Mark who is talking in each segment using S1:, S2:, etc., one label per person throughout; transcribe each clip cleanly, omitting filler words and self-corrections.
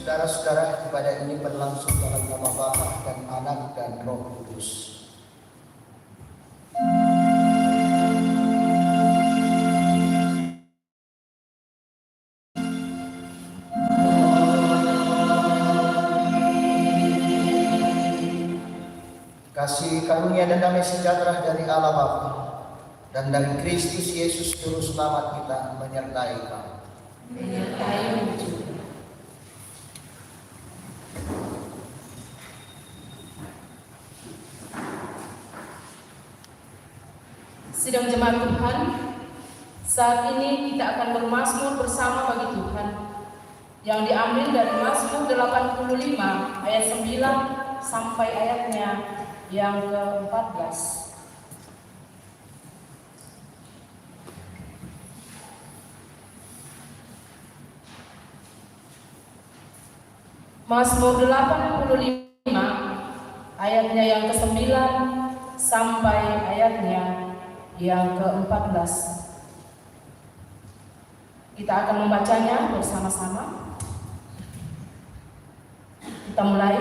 S1: Saudara-saudara, ibadah ini berlangsung dalam nama Bapa dan Anak dan Roh Kudus. Kasih karunia dan damai sejahtera dari Allah Bapa dan dari Kristus Yesus Juru Selamat kita menyertai kamu.
S2: Menyertai juga. Sidang jemaat Tuhan, saat ini kita akan bermazmur bersama bagi Tuhan yang diambil dari Mazmur 85 ayat 9 sampai ayatnya yang ke-14. Mazmur 85 ayatnya yang ke-9 sampai ayatnya yang ke-14. Kita akan membacanya bersama-sama. Kita mulai.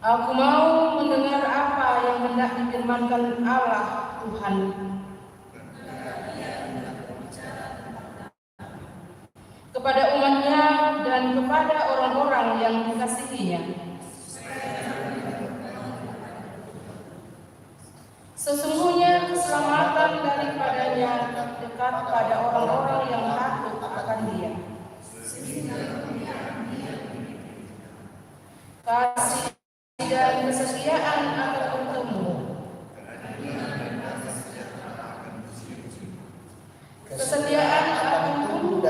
S2: Aku mau mendengar apa yang hendak difirmankan Allah Tuhan. Kepada umatnya dan kepada orang-orang yang dikasihinya. Sesungguhnya keselamatan daripadanya dekat pada orang-orang yang takut akan Dia. Kasih dan kesetiaan akan bertemu. Kesetiaan akan tumbuh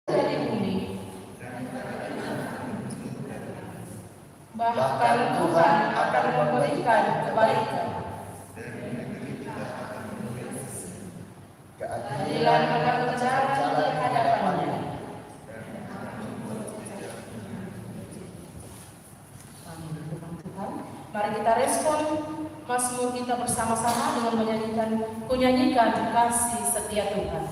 S2: dari bumi. Bahkan Tuhan akan memberikan kebaikan. Keadilan akan berjalan di hadapannya. Mari kita respon Mazmur kita bersama-sama dengan menyanyikan kasih setia Tuhan.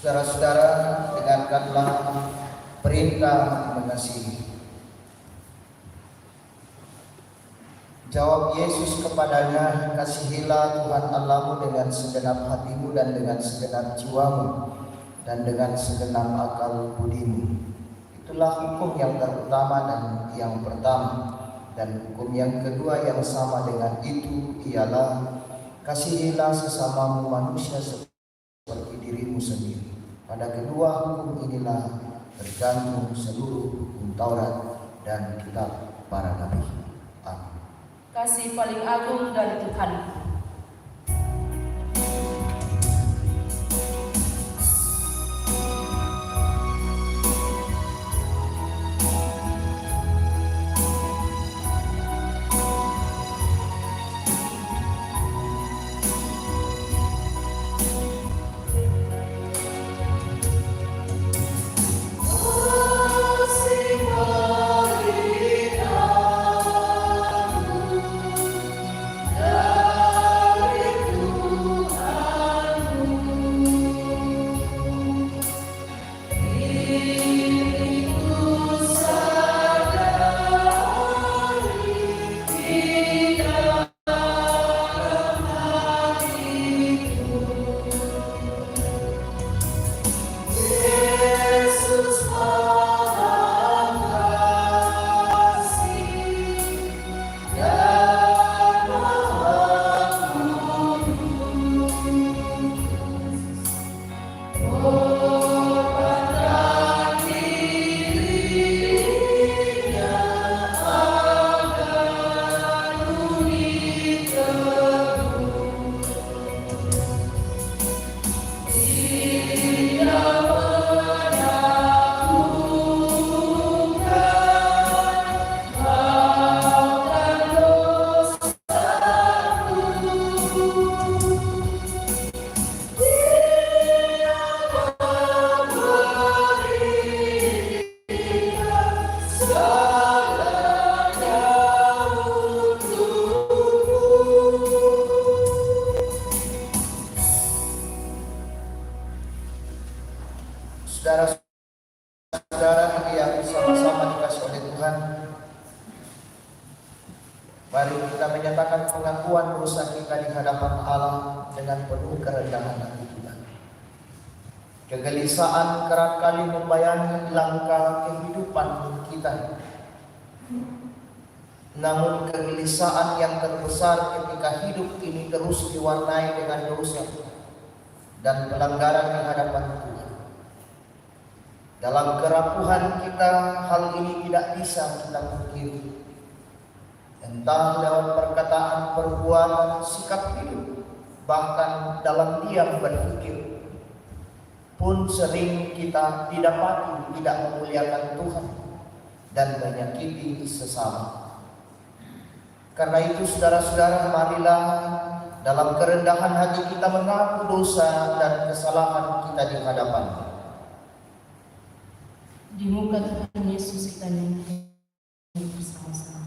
S1: Saudara-saudara, dengarkanlah perintah mengasihi. Jawab Yesus kepadanya, kasihilah Tuhan Allahmu dengan segenap hatimu dan dengan segenap jiwamu dan dengan segenap akal budimu. Itulah hukum yang terutama dan yang pertama. Dan hukum yang kedua yang sama dengan itu ialah kasihilah sesamamu manusia seperti dirimu sendiri. Pada kedua hukum inilah tergantung seluruh hukum Taurat dan kitab para nabi. Amin.
S2: Kasih paling agung dari Tuhan.
S3: Yeah.
S1: saudara yang sama-sama dikasih oleh Tuhan, mari kita menyatakan pengakuan dosa kita di hadapan Allah dengan penuh kerendahan hati kita. Kegelisahan kerap kali membayangi langkah kehidupan kita. Namun kegelisahan yang terbesar ketika hidup ini terus diwarnai dengan dosa dan pelanggaran di hadapan Tuhan. Dalam kerapuhan kita, hal ini tidak bisa kita pungkiri. Entah lewat perkataan, perbuatan, sikap hidup, bahkan dalam diam berpikir, pun sering kita didapati tidak memuliakan Tuhan dan menyakiti sesama. Karena itu saudara-saudara, marilah dalam kerendahan hati kita mengaku dosa dan kesalahan kita di hadapan-Nya.
S2: Di muka Tuhan Yesus kita nyanyi bersama-sama.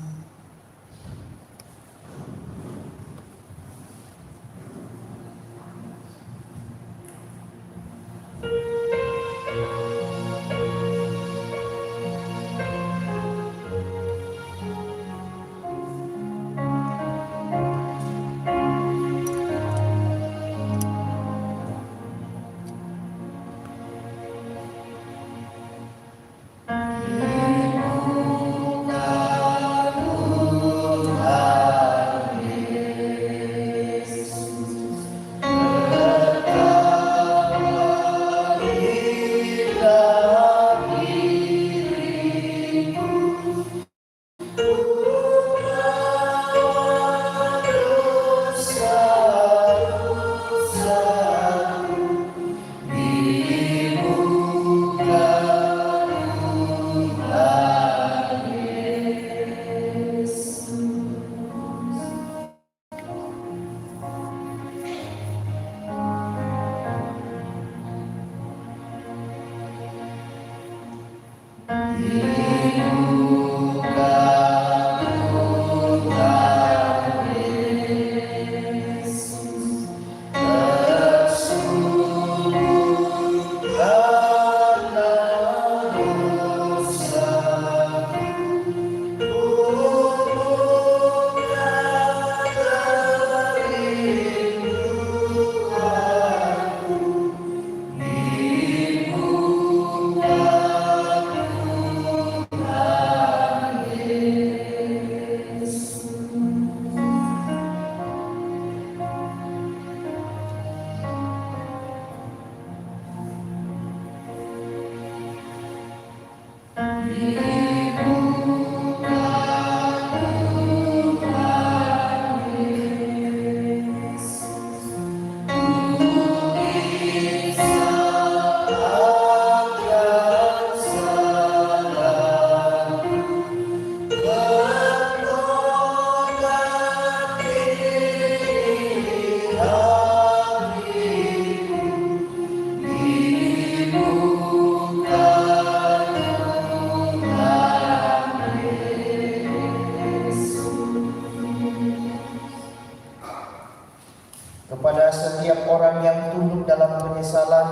S1: Kepada setiap orang yang tunduk dalam penyesalan,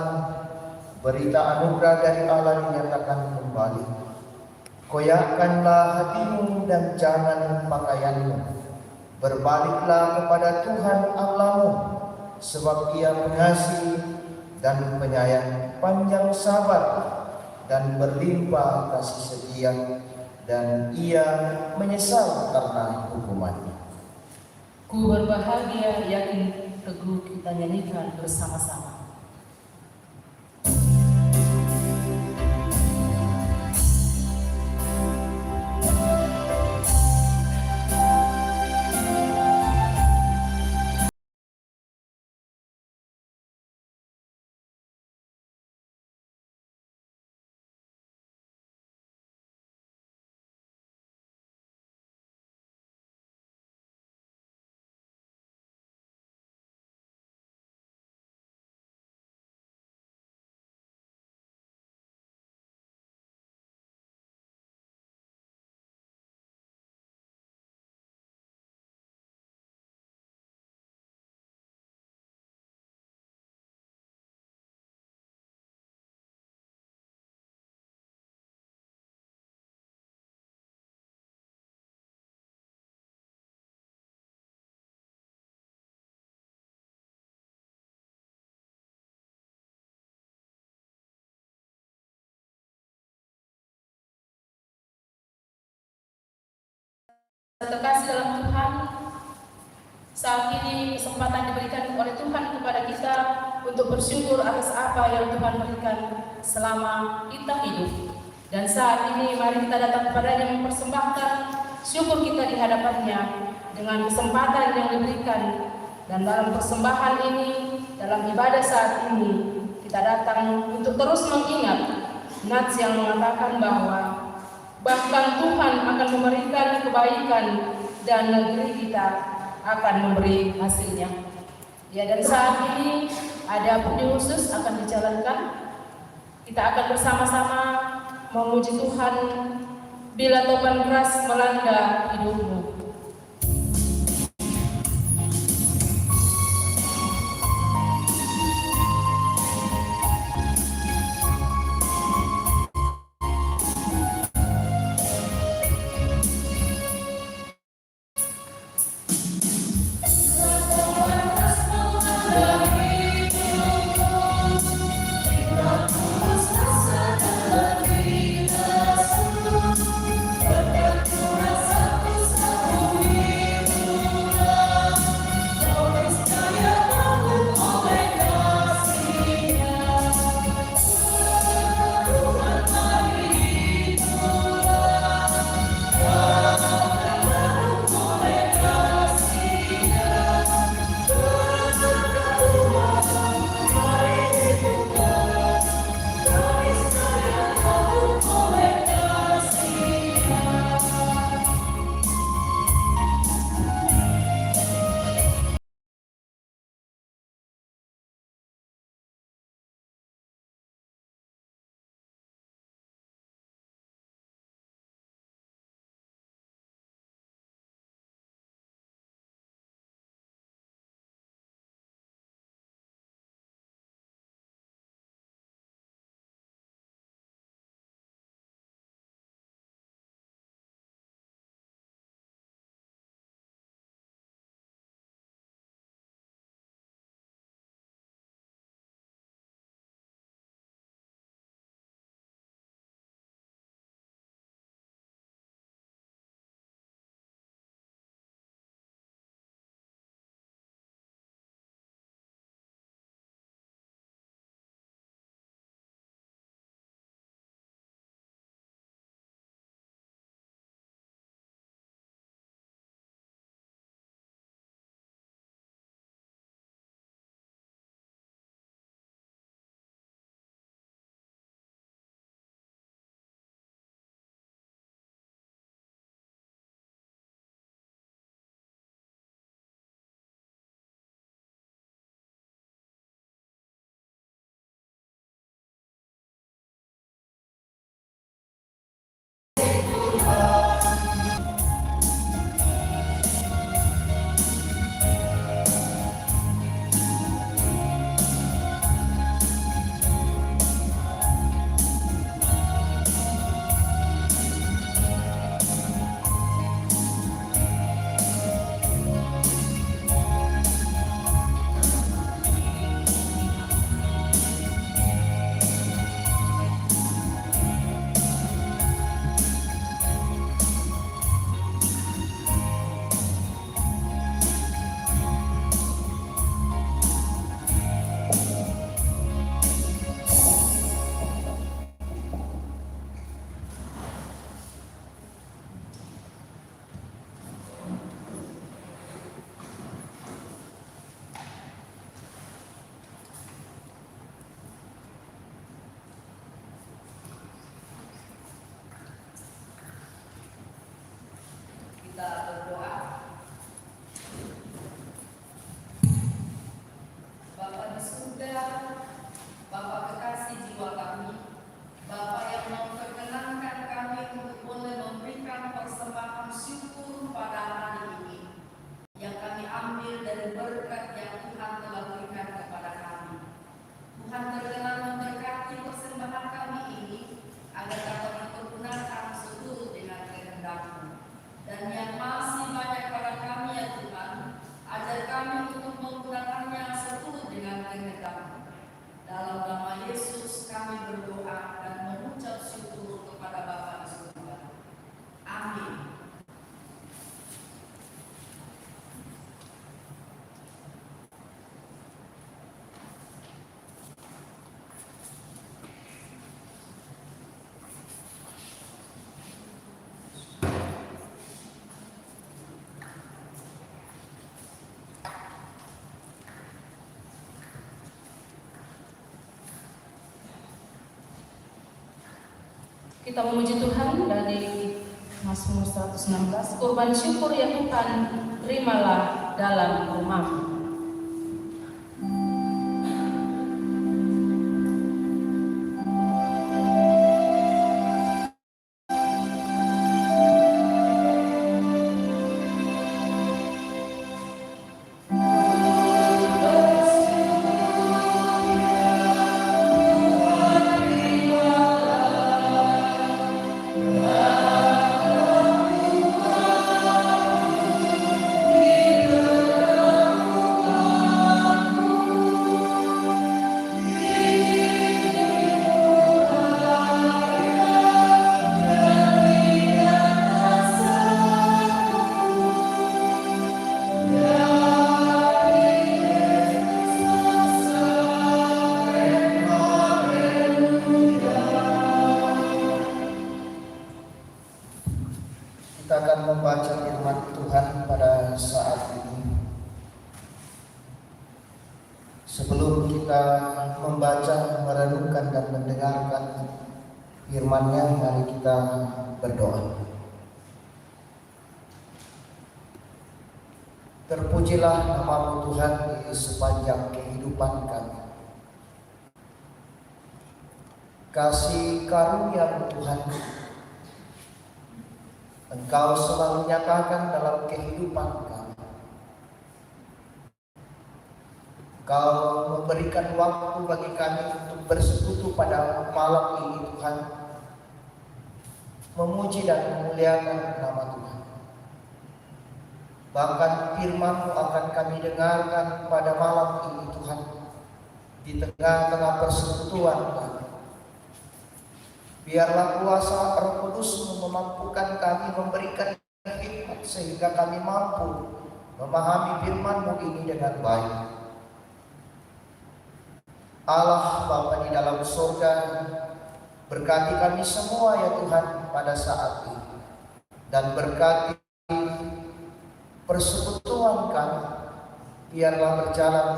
S1: berita anugerah dari Allah dinyatakan kembali. Koyakkanlah hatimu dan jangan pakaianmu. Berbaliklah kepada Tuhan Allahmu, sebab Ia pengasih dan penyayang, panjang sabar dan berlimpah kasih setia, dan Ia menyesal karena hukumannya.
S2: Ku berbahagia, yakin, teguh kita nyanyikan bersama-sama. Terkasih dalam Tuhan, saat ini kesempatan diberikan oleh Tuhan kepada kita untuk bersyukur atas apa yang Tuhan berikan selama kita hidup. Dan saat ini mari kita datang kepadanya mempersembahkan syukur kita di hadapannya dengan kesempatan yang diberikan. Dan dalam persembahan ini, dalam ibadah saat ini, kita datang untuk terus mengingat nats yang mengatakan bahwa bahkan Tuhan akan memberikan kebaikan dan negeri kita akan memberi hasilnya. Ya, dan saat ini ada puji khusus akan dijalankan. Kita akan bersama-sama memuji Tuhan bila topan keras melanda hidupmu. Kita berdoa. Bapa di surga, Bapa kekasih jiwa kami, Bapa yang memperkenankan kami untuk boleh memberikan persembahan syukur pada hari ini, yang kami ambil dari berkat yang Tuhan telah berikan kepada kami. Tuhan berkenan memberkati persembahan kami ini, agar dapat dipergunakan seturut dengan kehendak-Mu. Dan yang masih Kita memuji Tuhan dari Mazmur 116. Kurban syukur ya Tuhan, terimalah dalam rumah-Mu.
S1: Kita akan membaca firman Tuhan pada saat ini. Sebelum kita membaca, merenungkan dan mendengarkan firman-Nya, mari kita berdoa. Terpujilah nama-Mu Tuhan di sepanjang kehidupan kami. Kasih karunia Tuhan Engkau selalu nyatakan dalam kehidupan kami. Engkau memberikan waktu bagi kami untuk bersekutu pada malam ini Tuhan, memuji dan memuliakan nama Tuhan. Bahkan firman-Mu akan kami dengarkan pada malam ini Tuhan, di tengah-tengah persekutuan kami. Biarlah kuasa Roh Kudus memampukan kami, memberikan hikmat sehingga kami mampu memahami firman-Mu ini dengan baik. Allah Bapa di dalam surga, berkati kami semua ya Tuhan pada saat ini, dan berkati persekutuan kami, biarlah berjalan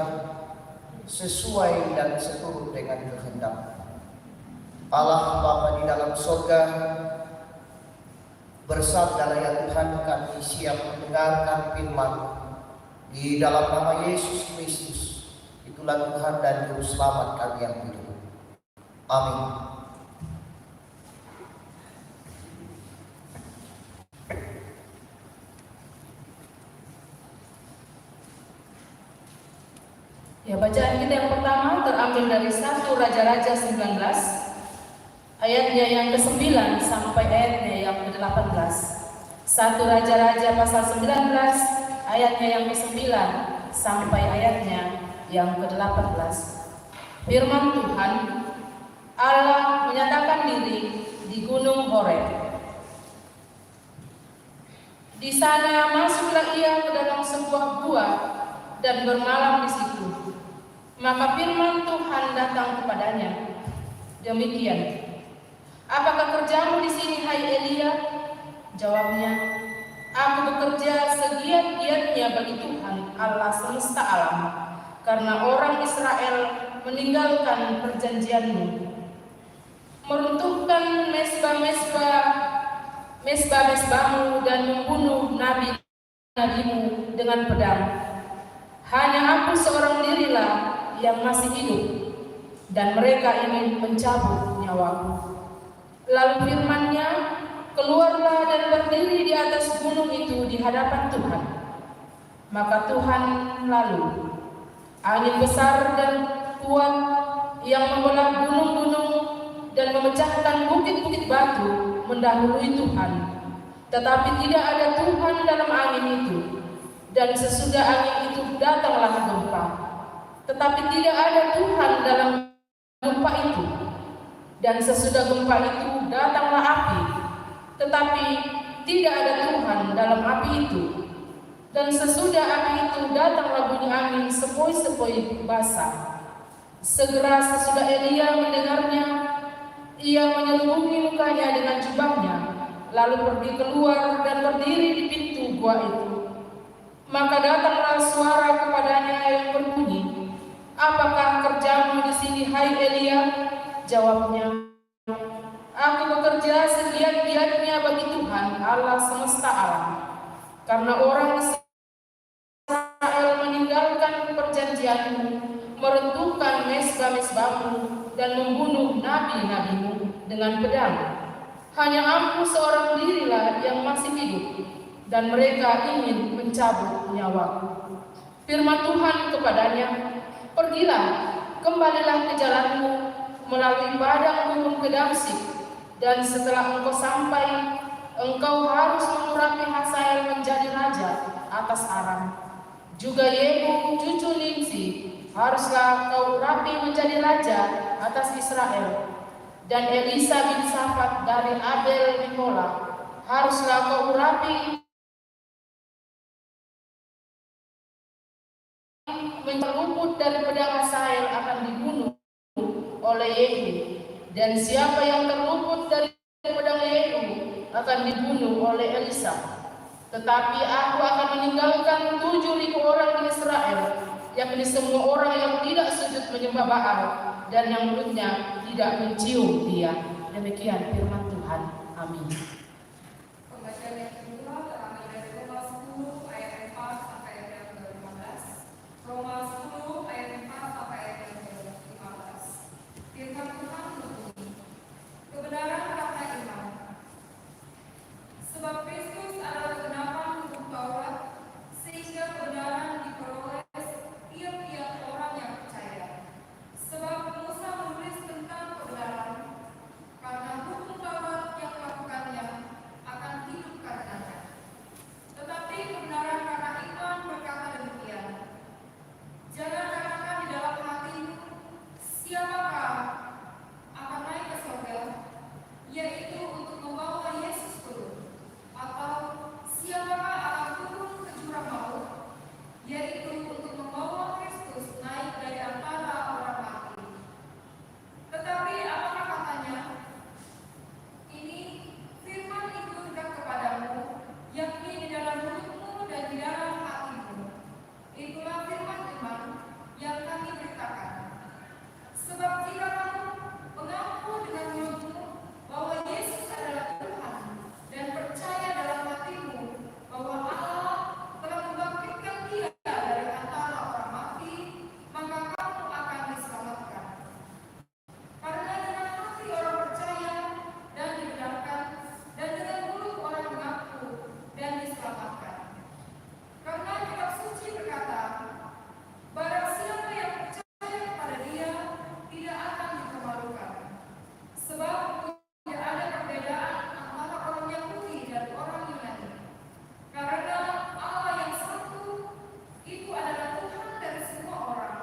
S1: sesuai dan seturut dengan kehendak. Allah Bapa di dalam surga, bersabdalah ya Tuhan, kami siap mendengarkan firman di dalam nama Yesus Kristus. Itulah Tuhan dan Juru Selamat kami yang hidup. Amin.
S2: Ya, bacaan kita yang pertama terambil dari 1 Raja-Raja 19 ayatnya yang ke-9 sampai ayatnya yang ke-18. 1 Raja-Raja pasal 19 ayatnya yang ke-9 sampai ayatnya yang ke-18. Firman Tuhan, Allah menyatakan diri di Gunung Horeb. Di sana masuklah ia ke dalam sebuah gua dan bermalam di situ. Maka firman Tuhan datang kepadanya, demikian, apakah kerjamu di sini, hai Elia? Jawabnya, aku bekerja segiat-giatnya bagi Tuhan Allah semesta alam, karena orang Israel meninggalkan perjanjian-Mu, meruntuhkan mesbah-mesbah-Mu dan membunuh nabi-nabi-Mu dengan pedang. Hanya aku seorang dirilah yang masih hidup, dan mereka ingin mencabut nyawaku. Lalu firman-Nya, keluarlah dan berdiri di atas gunung itu di hadapan Tuhan. Maka Tuhan lalu, angin besar dan kuat yang membelah gunung-gunung dan memecahkan bukit-bukit batu mendahului Tuhan. Tetapi tidak ada Tuhan dalam angin itu. Dan sesudah angin itu datanglah gempa. Tetapi tidak ada Tuhan dalam gempa itu. Dan sesudah gempa itu datanglah api, tetapi tidak ada Tuhan dalam api itu. Dan sesudah api itu datanglah bunyi angin sepoi-sepoi basah. Segera sesudah Elia mendengarnya, ia menyelubungi mukanya dengan jubahnya, lalu pergi keluar dan berdiri di pintu gua itu. Maka datanglah suara kepadanya yang berbunyi, apakah kerjamu di sini, hai Elia? Jawabnya, aku bekerja bekerja segiat-giatnya bagi Tuhan Allah semesta alam. Karena orang Israel meninggalkan perjanjianmu, meruntuhkan mezbah-mezbahmu, dan membunuh nabi-nabimu dengan pedang. Hanya aku seorang dirilah yang masih hidup, dan mereka ingin mencabut nyawaku. Firman Tuhan kepadanya, pergilah, kembalilah ke jalanmu, melalui padang gurun ke Damsyik, dan setelah engkau sampai, engkau harus mengurapi Hazael menjadi raja atas Aram. Juga Yehu cucu Nimsi haruslah kau urapi menjadi raja atas Israel. Dan Elisa bin Safat dari Abel Mehola haruslah kau urapi luput dari pedang Hazael akan dibunuh oleh Yehu, dan siapa yang terluput dari pedang Yehu akan dibunuh oleh Elisa. Tetapi aku akan meninggalkan 7.000 orang di Israel, yakni semua orang yang tidak sujud menyembah Baal dan yang mulutnya tidak mencium dia. Demikian firman Tuhan. Amin.
S3: Pembacaan yang kedua terambil dari Roma 10 ayat 4 sampai ayat yang ke-15. Roma 10 ayat 4 sampai ayat yang ke-15. Firman Tuhan berbunyi, kebenaran karena iman. Sebab Kristus adalah kebenaran hukum Taurat, sehingga kebenaran diperoleh tiap-tiap orang yang percaya. Sebab Musa menulis tentang kebenaran, karena hukum Taurat yang melakukannya akan hidup karenanya. Tetapi kebenaran karena iman berkata demikian, jangan katakan di dalam hatimu, siapakah akan naik ke surga, yaitu untuk membawa Yesus turun, atau siapakah akan turun ke jurang maut, yaitu untuk membawa Kristus naik dari antara orang mati. Tetapi apakah katanya? Ini firman itu dekat kepadamu, yakni di dalam mulutmu dan di dalam hatimu. Itulah firman iman yang kami beritakan. Sebab jika kamu mengaku dengan mulutmu bahwa Yesus adalah Tuhan dan percaya dalam hatimu bahwa Allah telah membangkitkan Dia dari antara orang mati, maka kamu akan diselamatkan. Karena dengan hati orang percaya dan dibenarkan, dan dengan mulut orang mengaku dan diselamatkan. Karena kitab suci berkata, barang siapa yang percaya kepada Dia tidak akan dipermalukan. Sebab tidak ada perbedaan antara orang Yahudi dan orang Yunani. Karena Allah yang satu itu adalah Tuhan dari semua orang,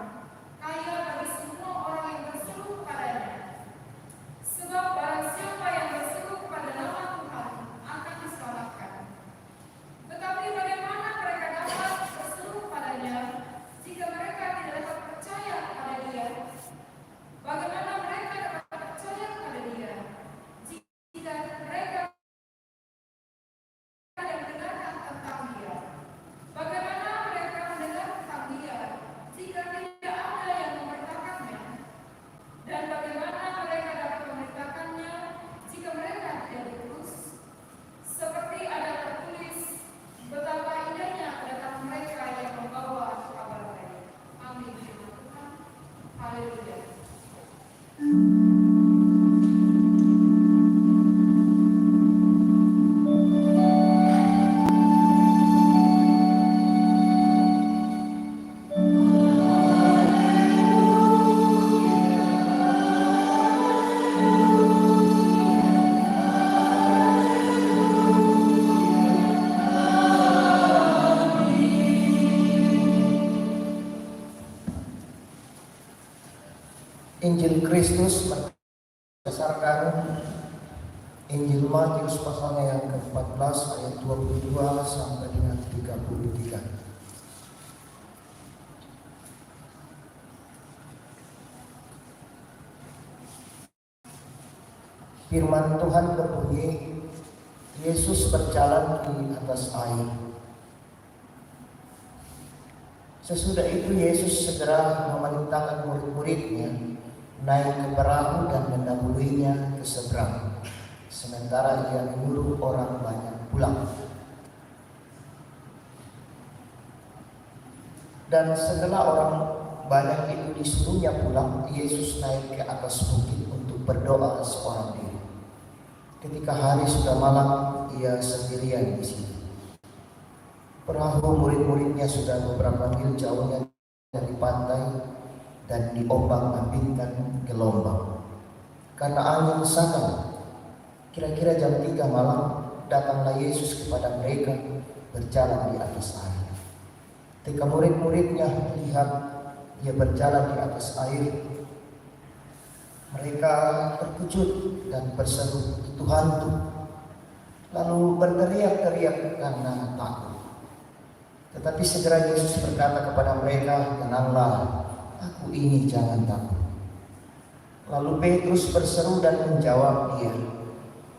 S3: kaya bagi semua orang yang berseru kepadanya. Sebab barang siapa yang berseru kepada nama Tuhan akan diselamatkan. Tetapi bagaimana mereka dapat berseru kepadanya jika mereka tidak dapat percaya kepada Dia? Bagaimana mereka dapat percaya kepada Dia jika mereka tidak mendengarkan tentang Dia? Bagaimana mereka mendengar tentang Dia jika tidak ada yang memberitakannya? Dan bagaimana mereka dapat memberitakannya jika mereka tidak diutus? Seperti ada tertulis, betapa indahnya kedatangan mereka yang membawa kabar baik. Amin. Firman Tuhan. Haleluya.
S1: Injil Kristus berdasarkan Injil Matius pasalnya yang ke-14 ayat 22 sampai dengan 33. Firman Tuhan berbunyi, Yesus berjalan di atas air. Sesudah itu Yesus segera memerintahkan murid-muridnya naik ke perahu dan mendahulinya ke seberang. sementara ia menyuruh orang banyak pulang. Dan setelah orang banyak itu disuruhnya pulang, Yesus naik ke atas bukit untuk berdoa seorang diri. Ketika hari sudah malam, ia sendirian di situ. Perahu murid-muridnya sudah beberapa mil jauhnya dari pantai dan diombang-ambingkan gelombang. Karena angin sangat, kira-kira jam 3 malam, datanglah Yesus kepada mereka berjalan di atas air. Ketika murid-muridnya lihat ia berjalan di atas air, mereka terkejut dan berseru, "Itu hantu." Lalu berteriak-teriak karena takut. Tetapi segera Yesus berkata kepada mereka, "Tenanglah, aku ini, jangan takut." Lalu Petrus berseru dan menjawab dia,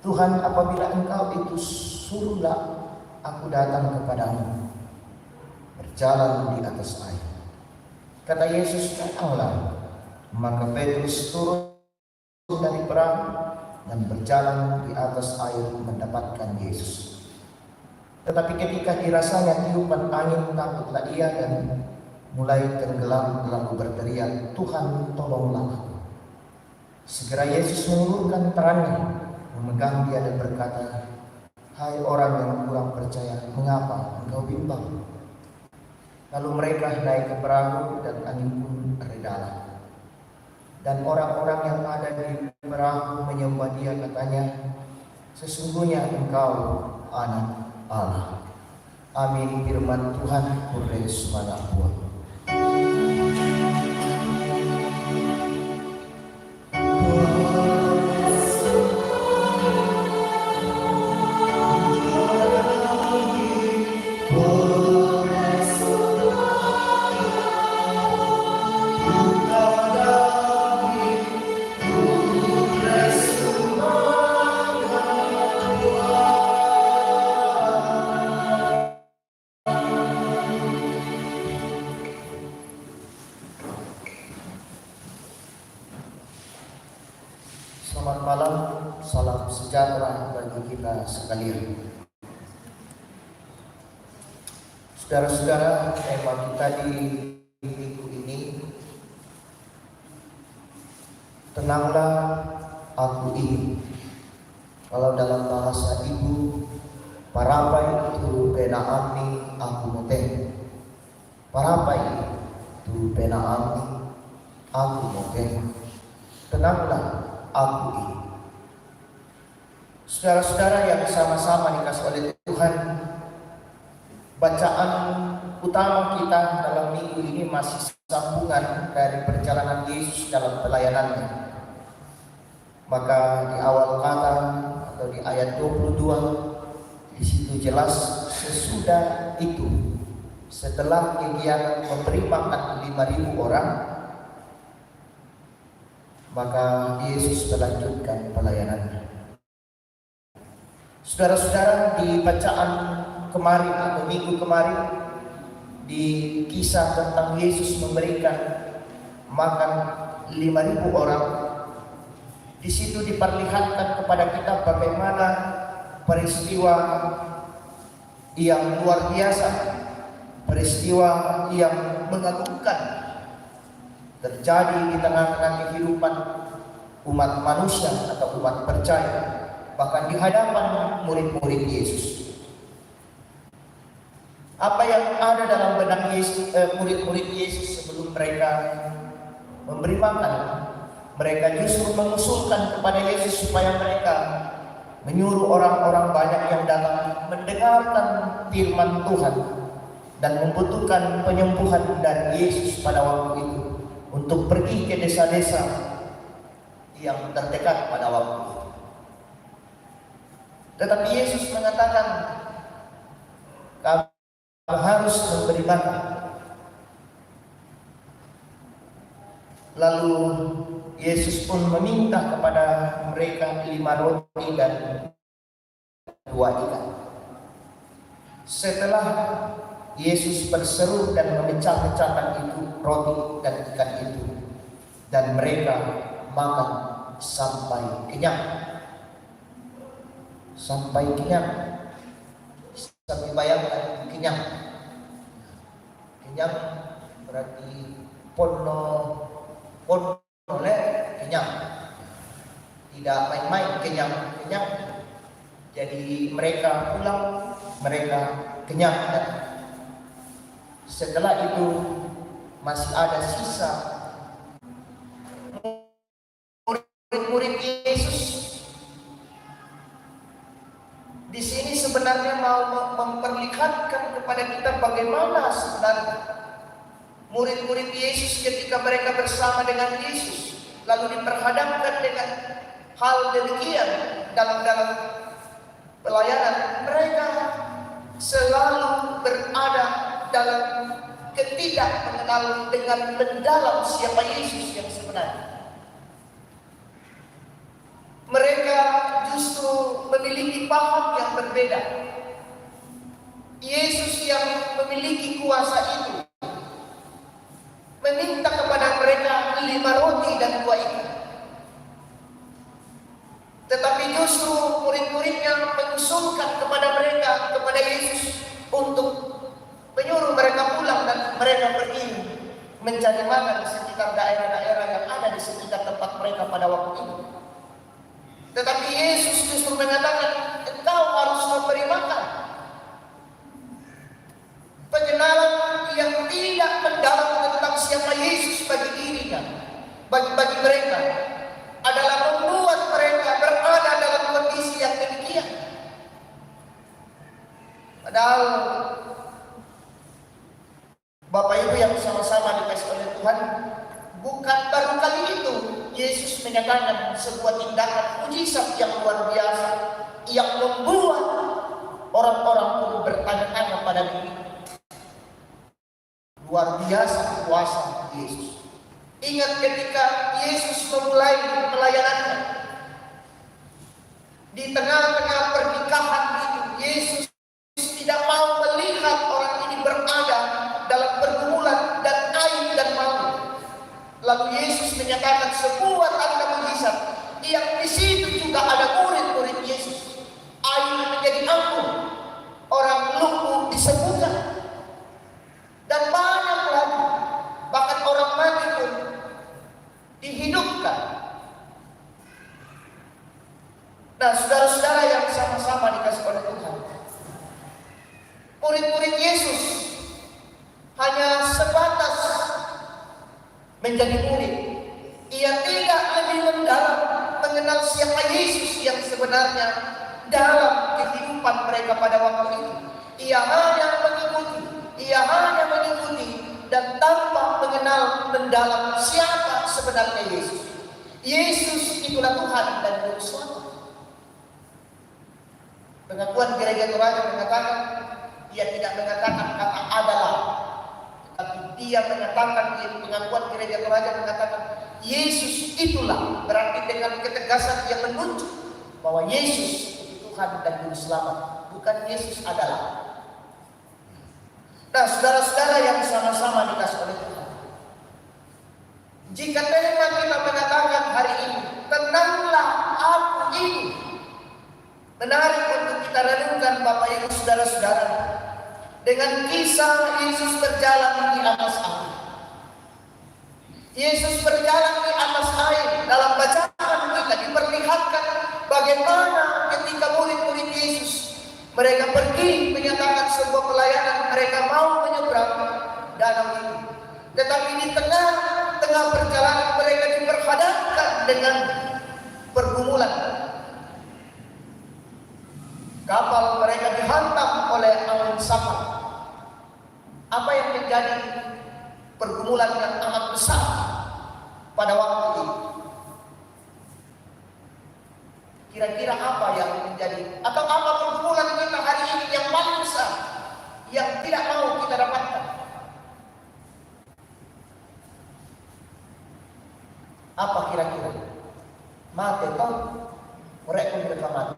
S1: "Tuhan, apabila Engkau itu, suruhlah aku datang kepadamu berjalan di atas air." Kata Yesus, "Datanglah." Maka Petrus turun dari perahu dan berjalan di atas air mendapatkan Yesus. Tetapi ketika dirasanya tiupan angin, takutlah ia dan mulai tenggelam, lalu berteriak, "Tuhan, tolonglah aku." Segera Yesus mengulurkan tangannya, memegang dia dan berkata, "Hai orang yang kurang percaya, mengapa engkau bimbang?" Lalu mereka naik ke perahu dan angin pun redalah. Dan orang-orang yang ada di perahu menyembah dia, katanya, "Sesungguhnya engkau anak Allah." Amin. Firman Tuhan. Hore semangat buat. Selamat malam, salam sejahtera bagi kita sekalian. Saudara-saudara, tema kita di minggu ini, "Tenanglah, aku ini." Kalau dalam bahasa ibu, parapai itu penaami aku mote. Parapai itu penaami aku mote. Tenanglah, aku ini. Saudara-saudara yang sama-sama dikasih oleh Tuhan, bacaan utama kita dalam minggu ini masih sambungan dari perjalanan Yesus dalam pelayanannya. Maka di awal kata atau di ayat 22, di situ jelas, sesudah itu, setelah kegiatan memberi makan 5.000 orang, maka Yesus melanjutkan pelayanannya. Saudara-saudara, di bacaan kemarin atau minggu kemarin, di kisah tentang Yesus memberikan makan 5.000 orang, di situ diperlihatkan kepada kita bagaimana peristiwa yang luar biasa, peristiwa yang mengagumkan terjadi di tengah-tengah kehidupan umat manusia atau umat percaya, bahkan di hadapan murid-murid Yesus. Apa yang ada dalam benak murid-murid Yesus sebelum mereka memberi makan? Mereka justru mengusulkan kepada Yesus supaya mereka menyuruh orang-orang banyak yang datang mendengarkan firman Tuhan dan membutuhkan penyembuhan dari Yesus pada waktu itu, untuk pergi ke desa-desa yang terdekat pada waktu itu. Tetapi Yesus mengatakan, kamu harus memberi makan. Lalu Yesus pun meminta kepada mereka 5 roti dan 2 ikan. Setelah Yesus berseru dan memecah-pecahkan itu roti dan ikan itu, dan mereka makan sampai kenyang. sampai kenyang. Bisa dibayangkan kenyang. Kenyang berarti pono kenyang. Tidak main-main kenyang. Jadi mereka pulang, mereka kenyang. Setelah itu masih ada sisa murid-murid Yesus. Di sini sebenarnya mau memperlihatkan kepada kita bagaimana sebenarnya murid-murid Yesus ketika mereka bersama dengan Yesus lalu diperhadapkan dengan hal demikian dalam pelayanan, mereka selalu berada dalam ketidakmengenal dengan mendalam siapa Yesus yang sebenarnya. Mereka justru memiliki paham yang berbeda. Yesus yang memiliki kuasa itu meminta kepada mereka 5 roti dan 2 ikan. Tetapi justru murid-muridnya mengusulkan kepada mereka, kepada Yesus untuk menyuruh mereka pulang dan mereka pergi mencari makan di sekitar daerah-daerah yang ada di sekitar tempat mereka pada waktu itu. Tetapi Yesus justru mengatakan, engkau harus memberi makan. Pengenalan yang tidak mendalam tentang siapa Yesus bagi dirinya, bagi mereka, adalah membuat mereka berada dalam kondisi yang demikian. Padahal Bapak Ibu yang sama-sama dikasih oleh Tuhan, bukan baru kali itu Yesus menyatakan sebuah tindakan mujizat yang luar biasa yang membuat orang-orang pun bertanya-tanya pada diri. Luar biasa kuasa Yesus. Ingat ketika Yesus memulai pelayanannya, di tengah-tengah pernikahan itu, Yesus tidak mau melihat orang ini berada dalam pergumulan dan aib dan malu. Lalu Yesus menyatakan sebuah tanda mujizat yang di situ juga ada murid-murid Yesus. Air menjadi anggur, orang lumpuh disembuhkan, dan banyak lagi. Bahkan orang mati pun dihidupkan. Nah, saudara-saudara yang sama-sama dikasih oleh Tuhan, murid-murid Yesus hanya sebatas menjadi murid. Ia tidak lebih mendalam mengenal siapa Yesus yang sebenarnya dalam kehidupan mereka pada waktu itu. Ia hanya mengikuti dan tanpa mengenal mendalam siapa sebenarnya Yesus. Yesus itulah Tuhan dan Juru Selamat. Pengakuan gereja Toraja mengatakan, ia tidak mengatakan kata adalah, tapi dia mengatakan, pengakuan gereja Toraja mengatakan Yesus itulah, berarti dengan ketegasan dia menunjuk bahwa Yesus itu Tuhan dan Juru Selamat, bukan Yesus adalah. Nah, saudara-saudara yang sama-sama dikasih oleh Tuhan, jika tema kita mengatakan hari ini, tenanglah aku ini, menarik untuk kita renungkan Bapak Ibu saudara-saudara dengan kisah Yesus berjalan di atas air. Yesus berjalan di atas air. Dalam bacaan kita diperlihatkan bagaimana ketika murid-murid Yesus mereka pergi menyatakan sebuah pelayanan, mereka mau menyeberang danau itu. Tetapi di tengah perjalanan mereka diperhadapkan dengan pergumulan. Kapal mereka dihantam oleh angin samar. Apa yang menjadi pergumulan yang amat besar pada waktu itu? Kira-kira apa yang menjadi, atau apa pergumulan kita hari ini yang paling besar yang tidak mau kita dapatkan? Apa kira-kira? Mati toh, mereka mati.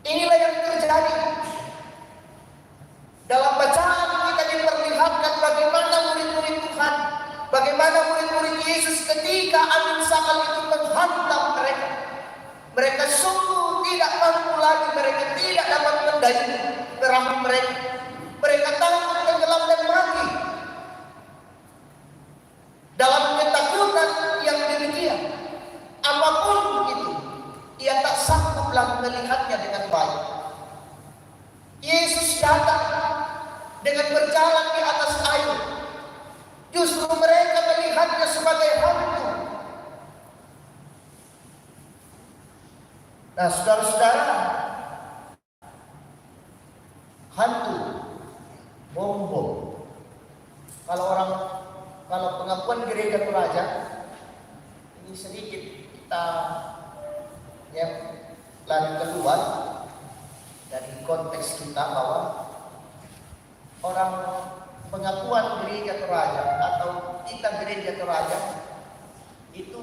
S1: Inilah yang terjadi. Dalam bacaan kita diperlihatkan bagaimana murid-murid Tuhan, bagaimana murid-murid Yesus ketika angin sakal itu menghantam mereka. Mereka sungguh tidak mampu lagi, mereka tidak dapat mengendalikan perahu mereka. Mereka takut tenggelam dan mati. Dalam ketakutan yang demikian, apapun itu, ia tak sanggup lagi melihatnya dengan baik. Yesus datang dengan berjalan di atas air. Justru mereka melihatnya sebagai hantu. Nah, saudara-saudara, hantu, bom. Kalau pengakuan gereja Toraja, ini sedikit kita lari keluar dari konteks kita bahwa orang pengakuan gereja Toraja atau kita gereja Toraja itu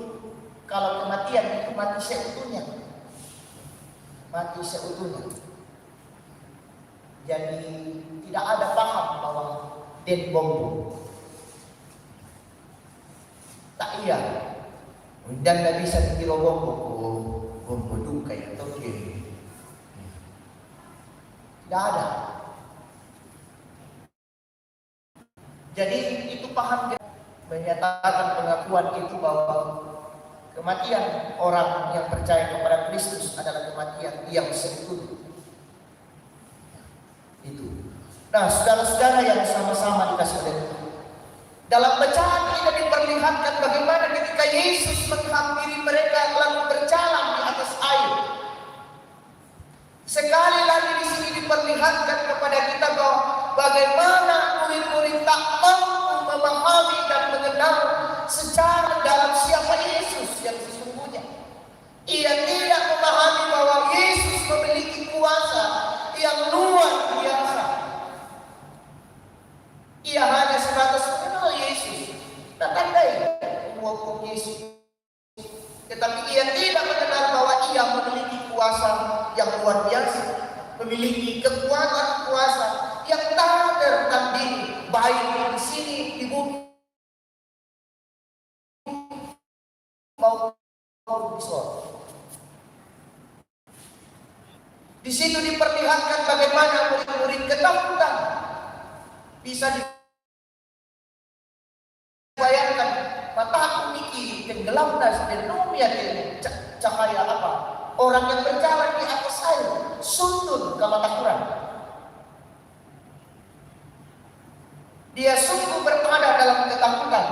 S1: kalau kematian itu mati seutuhnya. Jadi tidak ada paham bahwa dead bom. Tak iya. Dan nggak bisa dikira bom duka ya atau kiri. Tidak ada. Jadi itu paham menyatakan pengakuan itu bahwa kematian orang yang percaya kepada Kristus adalah kematian yang seutuhnya. Itu. Nah, saudara-saudara yang sama-sama dikasih oleh Tuhan. Dalam bacaan kita diperlihatkan bagaimana ketika Yesus menghampiri mereka lalu berjalan di atas air. Sekali lagi di sini diperlihatkan kepada kita bahwa bagaimana murid-murid tak mampu memahami dan mengenal secara dalam siapa Yesus yang sesungguhnya. Ia tidak memahami bahwa Yesus memiliki kuasa yang luar biasa. Ia hanya sebatas mengenal Yesus, tandai hukum Yesus. Tetapi ia tidak mengenal bahwa ia memiliki kuasa yang luar biasa, memiliki kekuatan kuasa yang tak tertandingi, baik di sini di bumi maupun di sorga. Di situ diperlihatkan bagaimana murid-murid ketakutan bisa dibayangkan mataku niki tenggelam dan dunia cahaya apa? Orang yang berjalan di atas air sundul ke mata kurang. Dia sungguh berada dalam ketakutan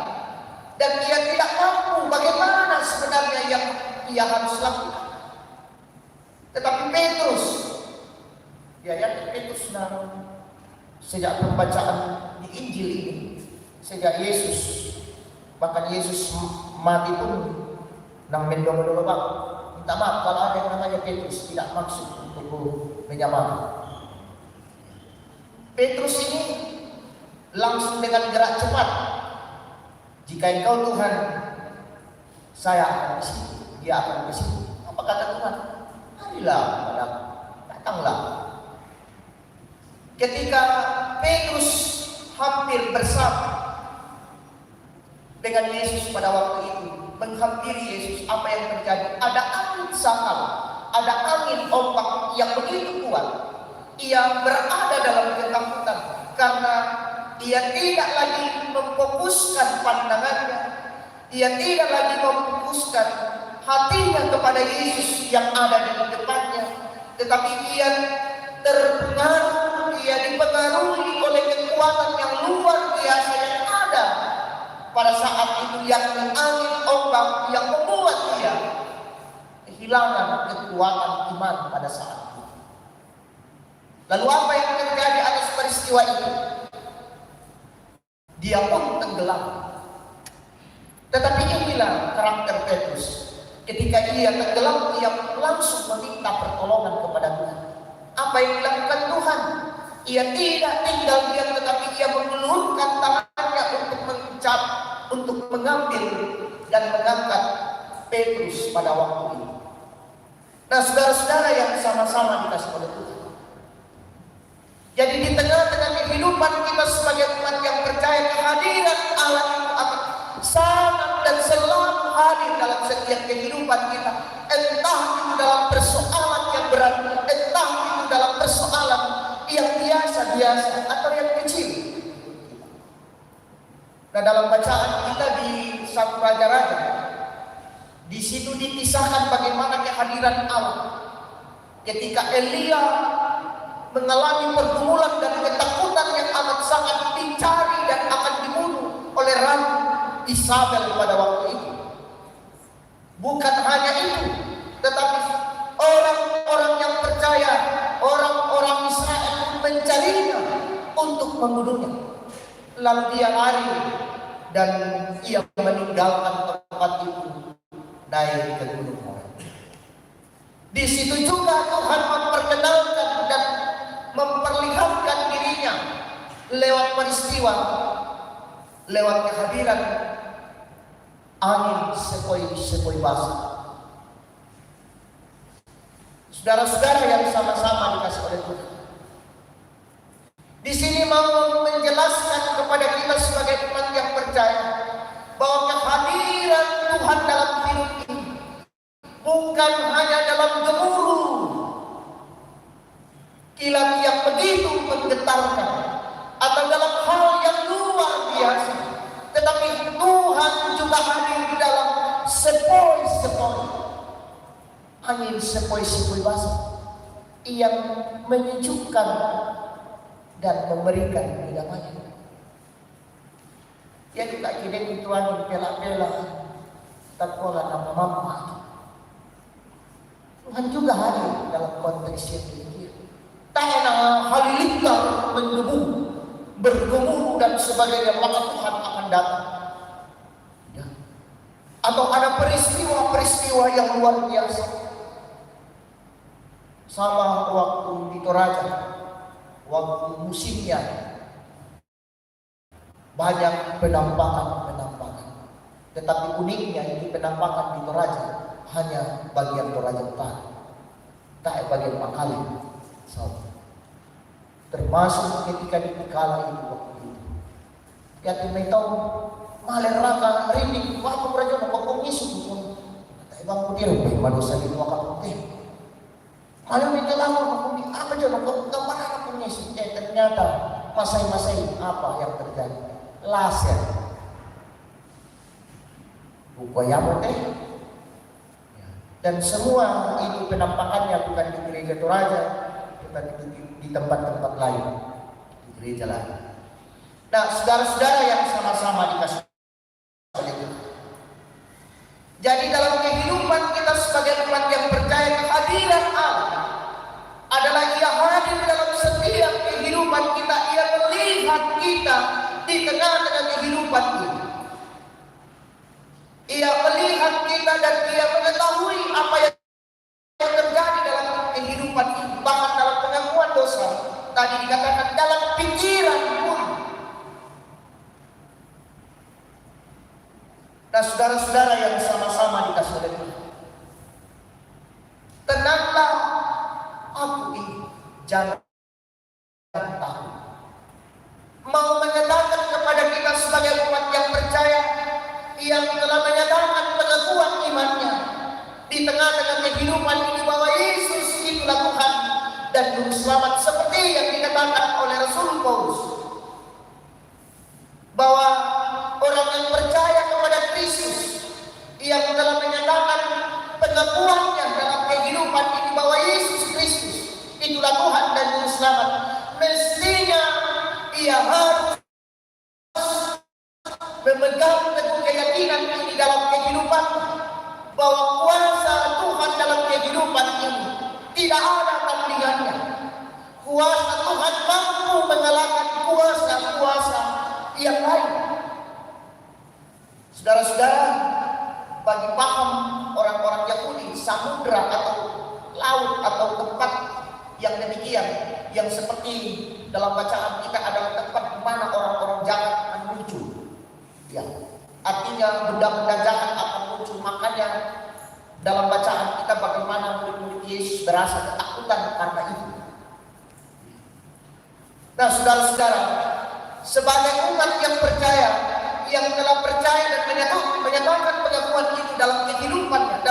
S1: dan dia tidak mampu bagaimana sebenarnya yang ia harus lakukan. Tetapi Petrus, dia yakin Petrus sejak pembacaan di Injil ini, sejak Yesus, bahkan Yesus mati pun nang mendong-dong bang, minta maaf kalau ada yang namanya Petrus tidak maksud untuk menyamakan. Petrus ini langsung dengan gerak cepat. Jika engkau Tuhan, saya akan ke sini, dia akan ke sini. Apa kata Tuhan? Marilah padaku, datanglah. Ketika Petrus hampir bersama dengan Yesus pada waktu itu, menghampiri Yesus, apa yang terjadi? Ada angin sakal, ada angin ombak yang begitu kuat. Ia berada dalam ketakutan karena ia tidak lagi memfokuskan pandangannya, ia tidak lagi memfokuskan hatinya kepada Yesus yang ada di depannya, tetapi ia terpengaruh, ia dipengaruhi oleh kekuatan yang luar biasa yang ada pada saat itu, yakni angin ombak yang membuat dia kehilangan kekuatan iman pada saat itu. Lalu apa yang terjadi atas peristiwa itu? Dia pun tenggelam. Tetapi inilah karakter Petrus. Ketika ia tenggelam, ia langsung meminta pertolongan kepada Tuhan. Apa yang dilakukan Tuhan? Ia tidak tinggal diam, tetapi ia mengulurkan tangannya untuk mengambil dan mengangkat Petrus pada waktu itu. Nah, saudara-saudara yang sama-sama dikasih oleh Tuhan. Jadi di tengah-tengah kehidupan kita sebagai umat yang percaya, kehadiran Allah itu akan sangat dan selalu hadir dalam setiap kehidupan kita. Entah itu dalam persoalan yang berat, entah itu dalam persoalan yang biasa-biasa atau yang kecil. Nah, dalam bacaan kita di 1 Raja-Raja, di situ dikisahkan bagaimana kehadiran Allah ketika Elia mengalami pergumulan dan ketakutan yang amat sangat, dicari dan akan dibunuh oleh Ratu Isabel pada waktu itu. Bukan hanya itu, tetapi orang-orang yang percaya, orang-orang Israel mencarinya untuk membunuhnya. Lalu dia lari dan ia meninggalkan tempat itu, naik ke gunung Horeb. Di situ juga Tuhan memperkenalkan dan memperlihatkan dirinya lewat peristiwa, lewat kehadiran angin sepoi-sepoi basah. Saudara-saudara yang sama-sama dikasih oleh Tuhan, di sini mau menjelaskan kepada kita sebagai umat yang percaya bahwa kehadiran Tuhan dalam hidup ini bukan hanya dalam gemuruh kilat yang begitu menggetarkan atau dalam hal yang luar biasa, tetapi Tuhan juga hadir di dalam sepoi-sepoi, angin sepoi-sepoi basah yang menyejukkan dan memberikan kedamaian. Ya kita kira itu angin pela-pela, takwalah nama mama. Tuhan juga hadir dalam konteks yang demikian. Tanah halilintar menggebu, bergemuruh dan sebagainya, maka Tuhan akan datang. Ya. Atau ada peristiwa-peristiwa yang luar biasa. Sama waktu di Toraja, waktu musimnya, banyak penampakan. Tetapi uniknya ini penampakan di Toraja hanya bagian Toraja Utara, tak bagian Makalim. Termasuk ketika di Pikala itu waktu itu. Ya timai tahu maler raka rini waktu raja mau isu pun. Tak bang putir manusia di waktu putih. Maler minta lama aku apa aja mau gambar apa isu. Ternyata masai-masai apa yang terjadi? Laser. Upaya teh. Dan semua itu penampakannya bukan di gereja Toraja, di tempat-tempat lain, di gereja lain. Nah, saudara-saudara yang sama-sama dikasih oleh Tuhan. Jadi dalam kehidupan kita sebagai umat yang percaya, kehadiran Allah adalah Ia hadir dalam setiap kehidupan kita. Ia melihat kita di tengah-tengah kehidupan ini. Ia melihat kita dan Ia mengetahui apa yang terjadi dalam kehidupan ini. Bahkan dalam pengakuan dosa, tadi dikatakan dalam pikiran pun. Nah, saudara-saudara yang sama-sama dikasih oleh Tuhan, tenanglah, aku ini jangan takut. Mau menyatakan kepada kita sebagai umat yang percaya, yang telah menyatakan pengakuan imannya di tengah-tengah kehidupan ini bahwa Yesus itulah Tuhan dan Juru Selamat, seperti yang dikatakan oleh Rasul Paulus bahwa orang yang percaya kepada Kristus, yang telah menyatakan pengakuannya dalam kehidupan ini bahwa Yesus Kristus itulah Tuhan dan Juru Selamat, mestinya ia harus memegang teguh keyakinan ini dalam kehidupan bahwa kuasa Tuhan dalam kehidupan ini tidak ada tandingannya. Kuasa Tuhan mampu mengalahkan kuasa-kuasa yang lain. Saudara-saudara, bagi paham orang-orang Yahudi, samudra atau laut atau tempat yang demikian, yang seperti dalam bacaan kita adalah tempat di mana orang-orang jahat menuju. Ya, artinya benda-benda jahat akan muncul. Makanya dalam bacaan kita bagaimana murid-murid Yesus berasa ketakutan karena itu. Nah, saudara-saudara, sebagai umat yang percaya, yang telah percaya dan menyatakan pengakuan itu dalam kehidupannya,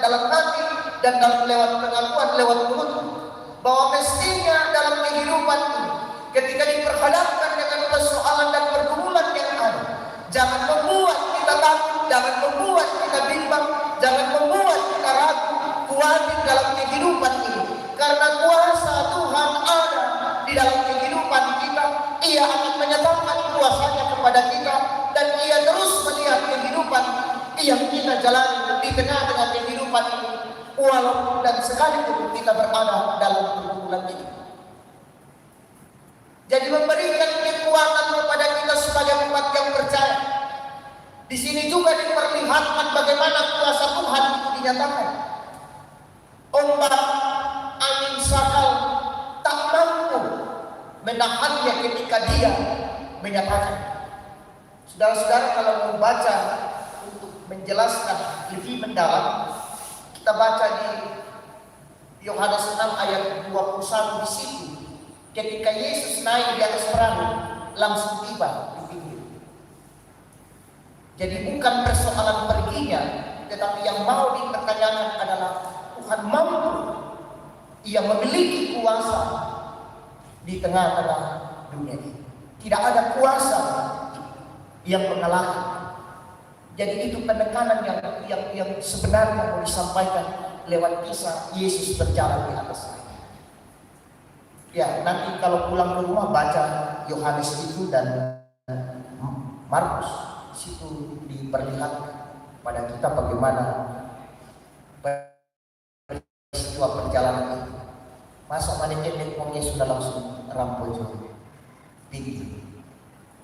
S1: dalam hati, dan dalam lewat pengakuan, lewat mulut, bahwa mestinya dalam kehidupan ini, ketika diperhadapkan dengan persoalan dan pergumulan yang ada, jangan membuat kita takut, jangan membuat kita bimbang, jangan membuat kita ragu, khawatir dalam kehidupan ini. Karena kuasa Tuhan ada di dalam kehidupan kita. Ia akan menyatakan kuasanya kepada kita, dan Ia terus melihat kehidupan yang kita jalani di tengah-tengah kehidupan ini, walaupun dan sekalipun kita berada dalam pergumulan ini. Jadi memberikan kekuatan kepada kita sebagai umat yang percaya. Di sini juga diperlihatkan bagaimana kuasa Tuhan itu dinyatakan. Ombak, angin sakal tak mampu menahannya ketika Dia menyatakan. Saudara-saudara, kalau membaca untuk menjelaskan lebih mendalam, kita baca di Yohanes 6 ayat 21 di situ. Ketika Yesus naik di atas perahu, langsung tiba di pinggir. Jadi bukan persoalan perginya, tetapi yang mau dipertanyakan adalah Tuhan mampu. Ia memiliki kuasa di tengah-tengah dunia ini. Tidak ada kuasa yang mengalahkan. Jadi itu penekanan yang sebenarnya mau disampaikan lewat kisah Yesus berjalan di atas air. Ya, nanti kalau pulang ke rumah baca Yohanes itu dan Markus, situ diperlihatkan pada kita bagaimana peristiwa perjalanan itu. Masa manik-manik wongnya sudah langsung rampul juga tinggi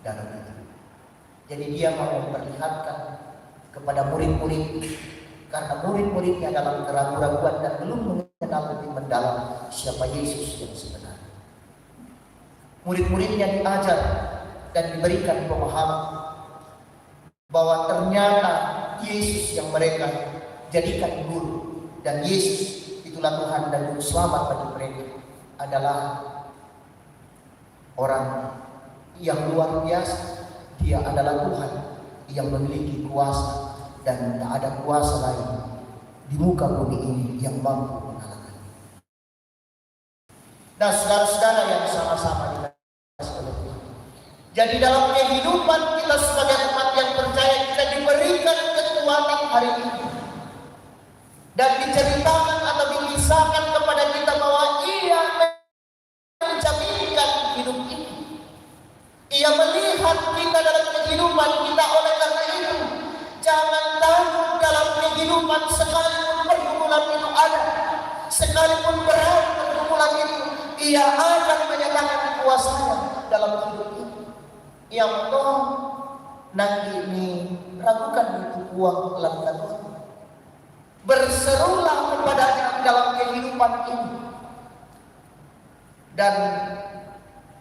S1: dalam itu. Jadi Dia mau memperlihatkan kepada murid-murid, karena murid-muridnya dalam keraguan-raguan dan belum mengenal lebih mendalam siapa Yesus yang sebenarnya. Murid-muridnya diajar dan diberikan pemahaman bahwa ternyata Yesus yang mereka jadikan guru, dan Yesus itulah Tuhan dan Juru Selamat bagi mereka, adalah orang yang luar biasa. Dia adalah Tuhan yang memiliki kuasa, dan tak ada kuasa lain di muka bumi ini yang mampu mengalahkan. Nah, saudara-saudara yang sama-sama dikasih oleh Tuhan. Jadi dalam kehidupan kita sebagai umat yang percaya, kita diberikan kekuatan hari ini, dan diceritakan atau dikisahkan kepada kita bahwa Ia menjaminkan hidup ini. Ia melihat kita dalam kehidupan kita. Oleh karena itu, jangan takut dalam kehidupan, sekalipun pergumulan itu ada, sekalipun berat pergumulan itu, Ia akan menyatakan kuasanya dalam hidup ini. Yang toh nanti ini ragukan itu uang lakukan Tuhan. Berserulah kepadanya dalam kehidupan ini, dan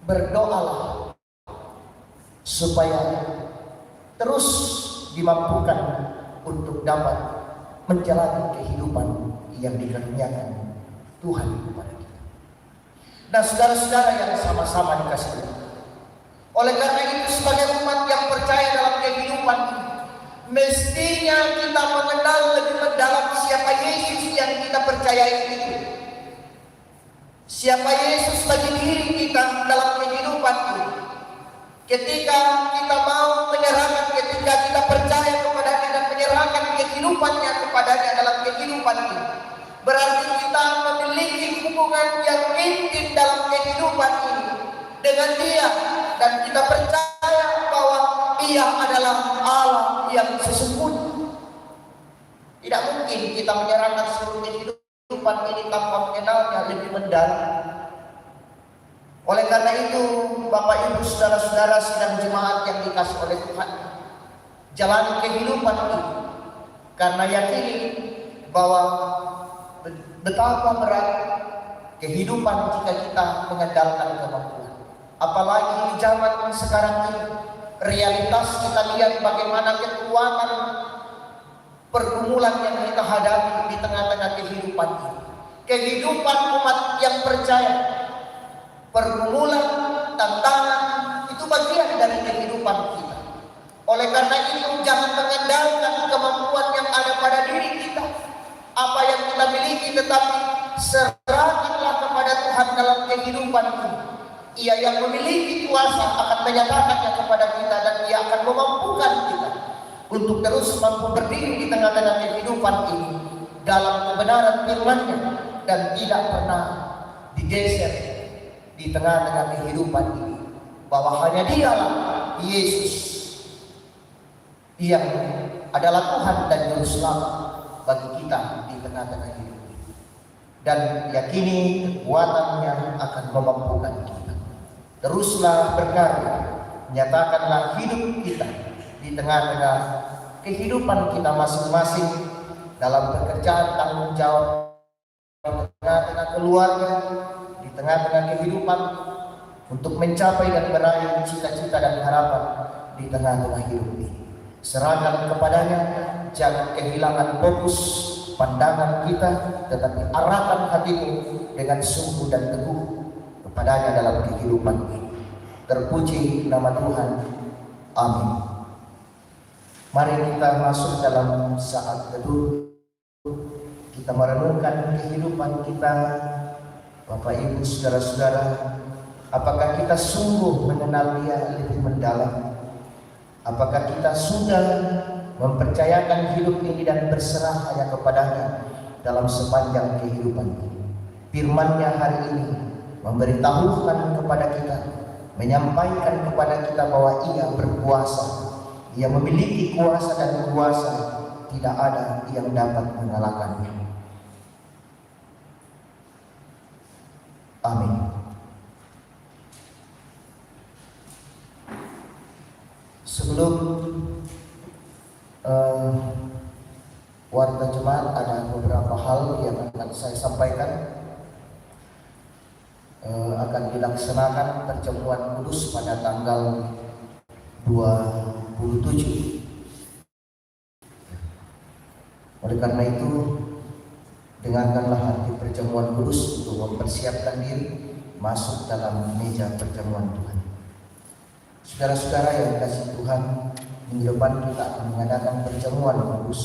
S1: berdoalah supaya terus dimampukan untuk dapat menjalani kehidupan yang dikaruniakan Tuhan kepada kita. Nah, saudara-saudara yang sama-sama dikasihi Tuhan, oleh karena itu sebagai umat yang percaya dalam kehidupan ini, mestinya kita mengenal lebih mendalam siapa Yesus yang kita percayai itu. Siapa Yesus bagi diri kita dalam kehidupan ini. Ketika kita mau menyerahkan, ketika kita percaya kepadanya dan menyerahkan kehidupannya kepadanya dalam kehidupan ini, berarti kita memiliki hubungan yang intim dalam kehidupan ini dengan Dia, dan kita percaya bahwa Ia adalah Allah yang sesungguhnya. Tidak mungkin kita menyerahkan seluruh kehidupan ini tanpa mengenalnya lebih mendalam. Oleh karena itu, Bapak Ibu saudara-saudara sidang jemaat yang dikasih oleh Tuhan, jalani kehidupan ini karena yakini bahwa betapa berat kehidupan jika kita mengandalkan kemampuan. Apalagi di zaman sekarang ini, realitas kita lihat bagaimana kekuatan pergumulan yang kita hadapi di tengah-tengah kehidupan ini. Kehidupan umat yang percaya, pergumulan, tantangan itu bagian dari kehidupan kita. Oleh karena itu, jangan mengandalkan kemampuan yang ada pada diri kita, apa yang kita miliki, tetapi serahkanlah kepada Tuhan dalam kehidupan ini. Ia yang memiliki kuasa akan menyatakannya kepada kita, dan Ia akan memampukan kita untuk terus mampu berdiri di tengah-tengah kehidupan ini dalam kebenaran firman-Nya, dan tidak pernah digeser di tengah-tengah kehidupan ini, bahwa hanya Dialah Yesus yang adalah Tuhan dan Juru Selamat bagi kita di tengah-tengah hidup ini. Dan yakini kekuatan-Nya akan memampukan kita. Teruslah berkarya, nyatakanlah hidup kita di tengah-tengah kehidupan kita masing-masing, dalam pekerjaan tanggung jawab, di tengah-tengah keluarga, di tengah-tengah kehidupan, untuk mencapai dan meraih cita-cita dan harapan di tengah-tengah hidup ini. Serahkan kepada-Nya, jangan kehilangan fokus pandangan kita, tetapi arahkan hatimu dengan sungguh dan teguh kepada-Nya dalam kehidupan ini. Terpuji nama Tuhan. Amin. Mari kita masuk dalam saat teduh. Kita merenungkan kehidupan kita, Bapak Ibu, saudara-saudara. Apakah kita sungguh mengenal Dia lebih mendalam? Apakah kita sudah mempercayakan hidup ini dan berserah hanya kepada-Nya dalam sepanjang kehidupan ini? Firman-Nya hari ini memberitahukan kepada kita, menyampaikan kepada kita bahwa Ia berkuasa. Ia memiliki kuasa, dan kuasa tidak ada yang dapat mengalahkannya. Amin. Sebelum warta jemaat, ada beberapa hal yang akan saya sampaikan. Akan dilaksanakan perjamuan kudus pada tanggal 27. Oleh karena itu, dengarkanlah arti perjamuan kudus untuk mempersiapkan diri masuk dalam meja perjamuan Tuhan. Saudara-saudara yang dikasihi Tuhan, minggu depan kita akan mengadakan perjamuan kudus.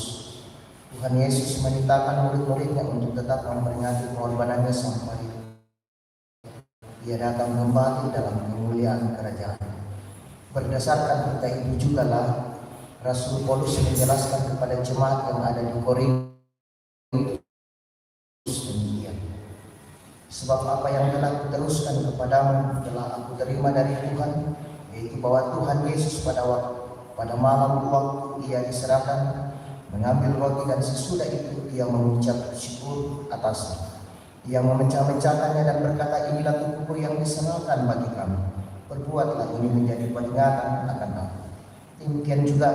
S1: Tuhan Yesus memerintahkan murid-muridnya untuk tetap memperingati pengorbanannya sampai Ia datang kembali dalam kemuliaan kerajaan. Berdasarkan berita itu jugalah Rasul Paulus menjelaskan kepada jemaat yang ada di Korintus demikian. Sebab apa yang telah kuteruskan kepadamu telah aku terima dari Tuhan, yaitu bahwa Tuhan Yesus pada malam waktu Ia diserahkan, mengambil roti, dan sesudah itu Ia mengucap syukur atasnya. Ia memecah-mecahkannya dan berkata, inilah tubuhku yang diserahkan bagi kamu. Perbuatlah ini menjadi peringatan akan aku. Demikian juga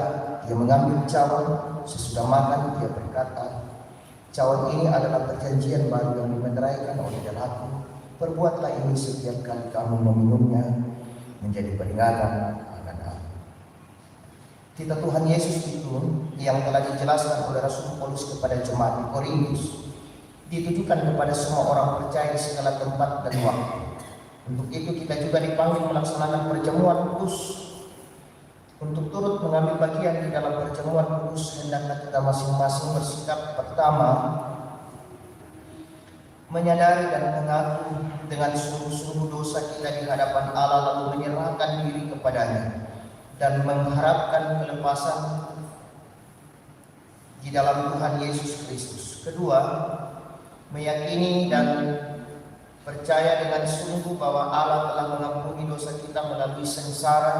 S1: Ia mengambil cawan, sesudah makan Ia berkata, cawan ini adalah perjanjian baru yang dimeteraikan oleh darahku. Perbuatlah ini setiap kali kamu meminumnya menjadi peringatan akan aku. Kita Tuhan Yesus itu yang telah dijelaskan oleh Rasul Paulus kepada jemaat di Korintus ditujukan kepada semua orang percaya di segala tempat dan waktu. Untuk itu kita juga dipanggil melaksanakan perjamuan kudus. Untuk turut mengambil bagian di dalam perjamuan kudus, hendaklah kita masing-masing bersikap pertama, menyadari dan mengaku dengan sungguh-sungguh dosa kita di hadapan Allah, lalu menyerahkan diri kepada-Nya dan mengharapkan kelepasan di dalam Tuhan Yesus Kristus. Kedua, meyakini dan percaya dengan sungguh bahwa Allah telah mengampuni dosa kita melalui sengsara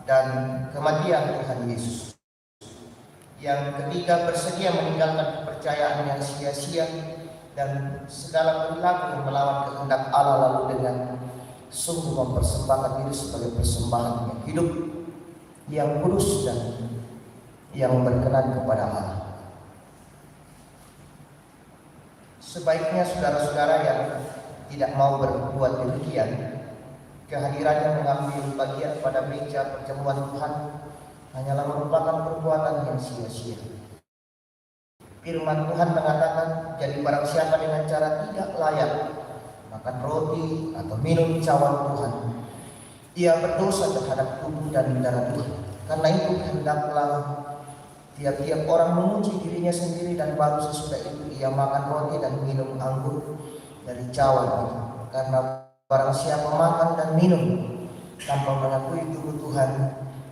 S1: dan kematian Tuhan Yesus. Yang ketiga, bersedia meninggalkan kepercayaan yang sia-sia dan segala perilaku yang melawan kehendak Allah, lalu dengan sungguh mempersembahkan diri sebagai persembahan yang hidup, yang kudus, dan yang berkenan kepada Allah. Sebaiknya saudara-saudara yang tidak mau berbuat demikian, kehadirannya mengambil bagian pada meja perjamuan Tuhan hanyalah merupakan perbuatan yang sia-sia. Firman Tuhan mengatakan, jadi barang siapa dengan cara tidak layak makan roti atau minum cawan Tuhan, ia berdosa terhadap tubuh dan darah Tuhan. Karena itu hendaklah Tiap-tiap orang memuji dirinya sendiri dan baru sesudah itu ia makan roti dan minum anggur dari cawan. Karena barang siapa makan dan minum tanpa mengakui tubuh Tuhan,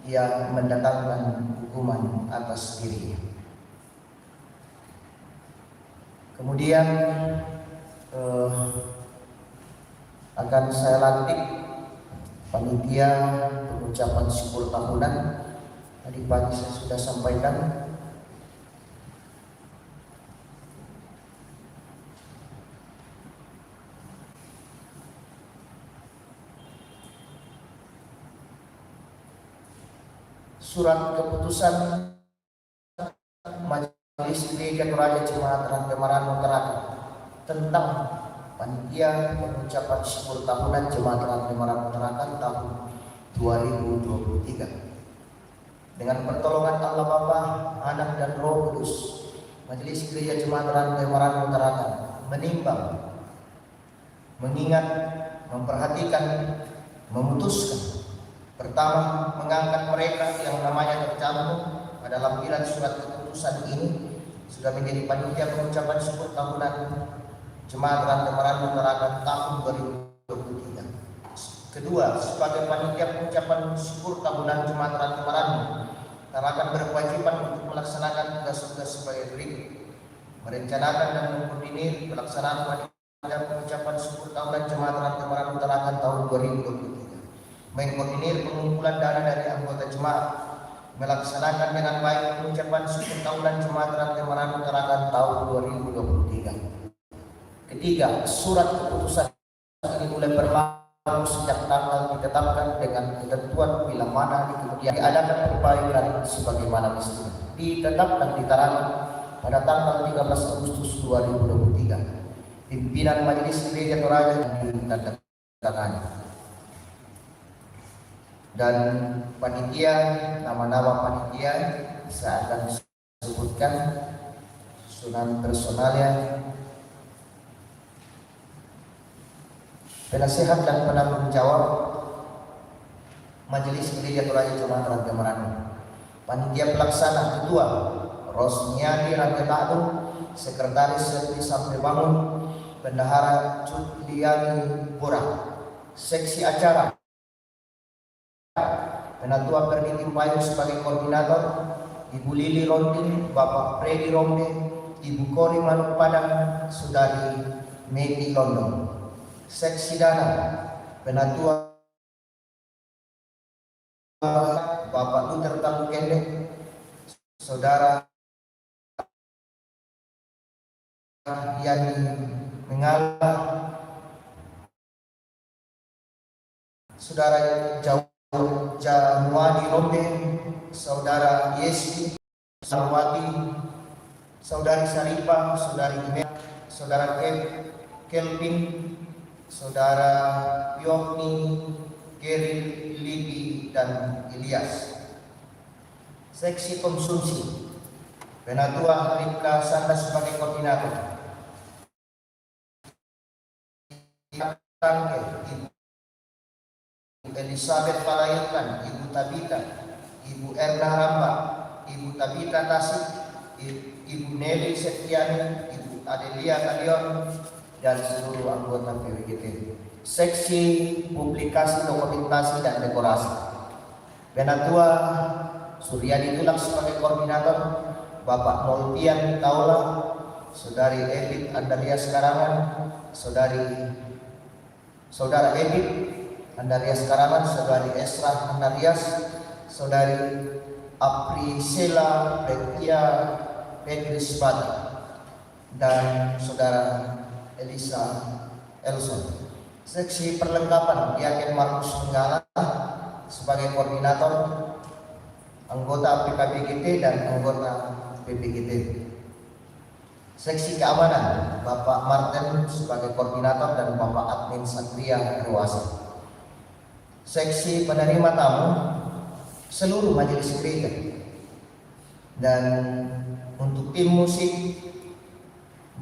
S1: ia mendatangkan hukuman atas dirinya. Kemudian akan saya lantik panitia pengucapan syukur tahunan. Tadi pagi saya sudah sampaikan. Surat keputusan Majelis Gereja Toraja Jemaat Rantai Maranatha Tarakan tentang panitia pengucapan syukur tahunan Jemaat Rantai Maranatha Tarakan tahun 2023. Dengan pertolongan Allah Bapa, Anak dan Roh Kudus, Majelis Gereja Jemaat Rantai Maranatha Tarakan menimbang, mengingat, memperhatikan, memutuskan. Pertama, mengangkat mereka yang namanya tercantum pada lampiran surat keputusan ini sudah menjadi panitia pengucapan syukur tahunan Jemaat Rantai Maranatha Tarakan tahun 2023. Kedua, sebagai panitia pengucapan syukur tahunan Jemaat Rantai Maranatha Tarakan berkewajiban untuk melaksanakan tugas-tugas sebagai berikut: merencanakan dan mengkoordinir pelaksanaan panitia pengucapan syukur tahunan Jemaat Rantai Maranatha Tarakan tahun 2023, mengkoordinir pengumpulan dana dari anggota jemaat, melaksanakan dengan baik pengucapan syukur tahunan Jemaat Rantai Maranatha Tarakan tahun 2023. Ketiga, surat keputusan ini mulai berlaku sejak tanggal ditetapkan dengan ketentuan bila mana di kemudian diadakan perbaikan sebagaimana mestinya. Ditetapkan di Tarakan pada tanggal 13 Agustus 2023. Pimpinan Majelis Gereja Toraja ditandatangani. Dan panitia, nama-nama panitia saya akan sebutkan sunan personalnya. Penasehat dan penanggung jawab Majelis Gereja Toraja Jemaat Rantai Maranatha. Panitia pelaksana Ketua Rosmiati Rantai Ta'dum, Sekretaris Setri Sampai Bangun, Bendahara Cudliani Bora. Seksi acara Penatua Perdi Timpayung sebagai koordinator, Ibu Lili Rondin, Bapak Freddy Romde, Ibu Kori Manuk Padang, Saudari Meti London. Seksi dana Penatua Bapak Luther Tamu Kende, Saudara Yani Mengala, Saudara Januadi Romde, Saudara Yesi Sarwati, Saudari Saripah, Saudari Ime, Saudara Kelvin, Saudara Yokni, Geri, Libi, dan Ilyas. Seksi konsumsi Penatua Rika Sanda sebagai koordinator. Ibu Elizabeth Parayukan, Ibu Tabita, Ibu Erna Ramba, Ibu Tabita Tasik, Ibu Nelly Setiani, Ibu Adelia Kalion, dan seluruh anggota PWGT. Seksi publikasi, dokumentasi, dan dekorasi Penatua Suryadi Tulak sebagai koordinator, Bapak Nolpian Taula, Saudari Edith Andarias Karangan, Saudara Edith Andarias Karangan, Saudari Esra Andarias, Saudari Aprisela Betia Petris Bata, dan Saudara Elisa Elson. Seksi perlengkapan Diaken Markus Menggala sebagai koordinator, anggota PKBGT dan anggota PPGT. Seksi keamanan Bapak Martin sebagai koordinator dan Bapak Admin Satria Rewasa. Seksi penerima tamu seluruh majelis gereja, dan untuk tim musik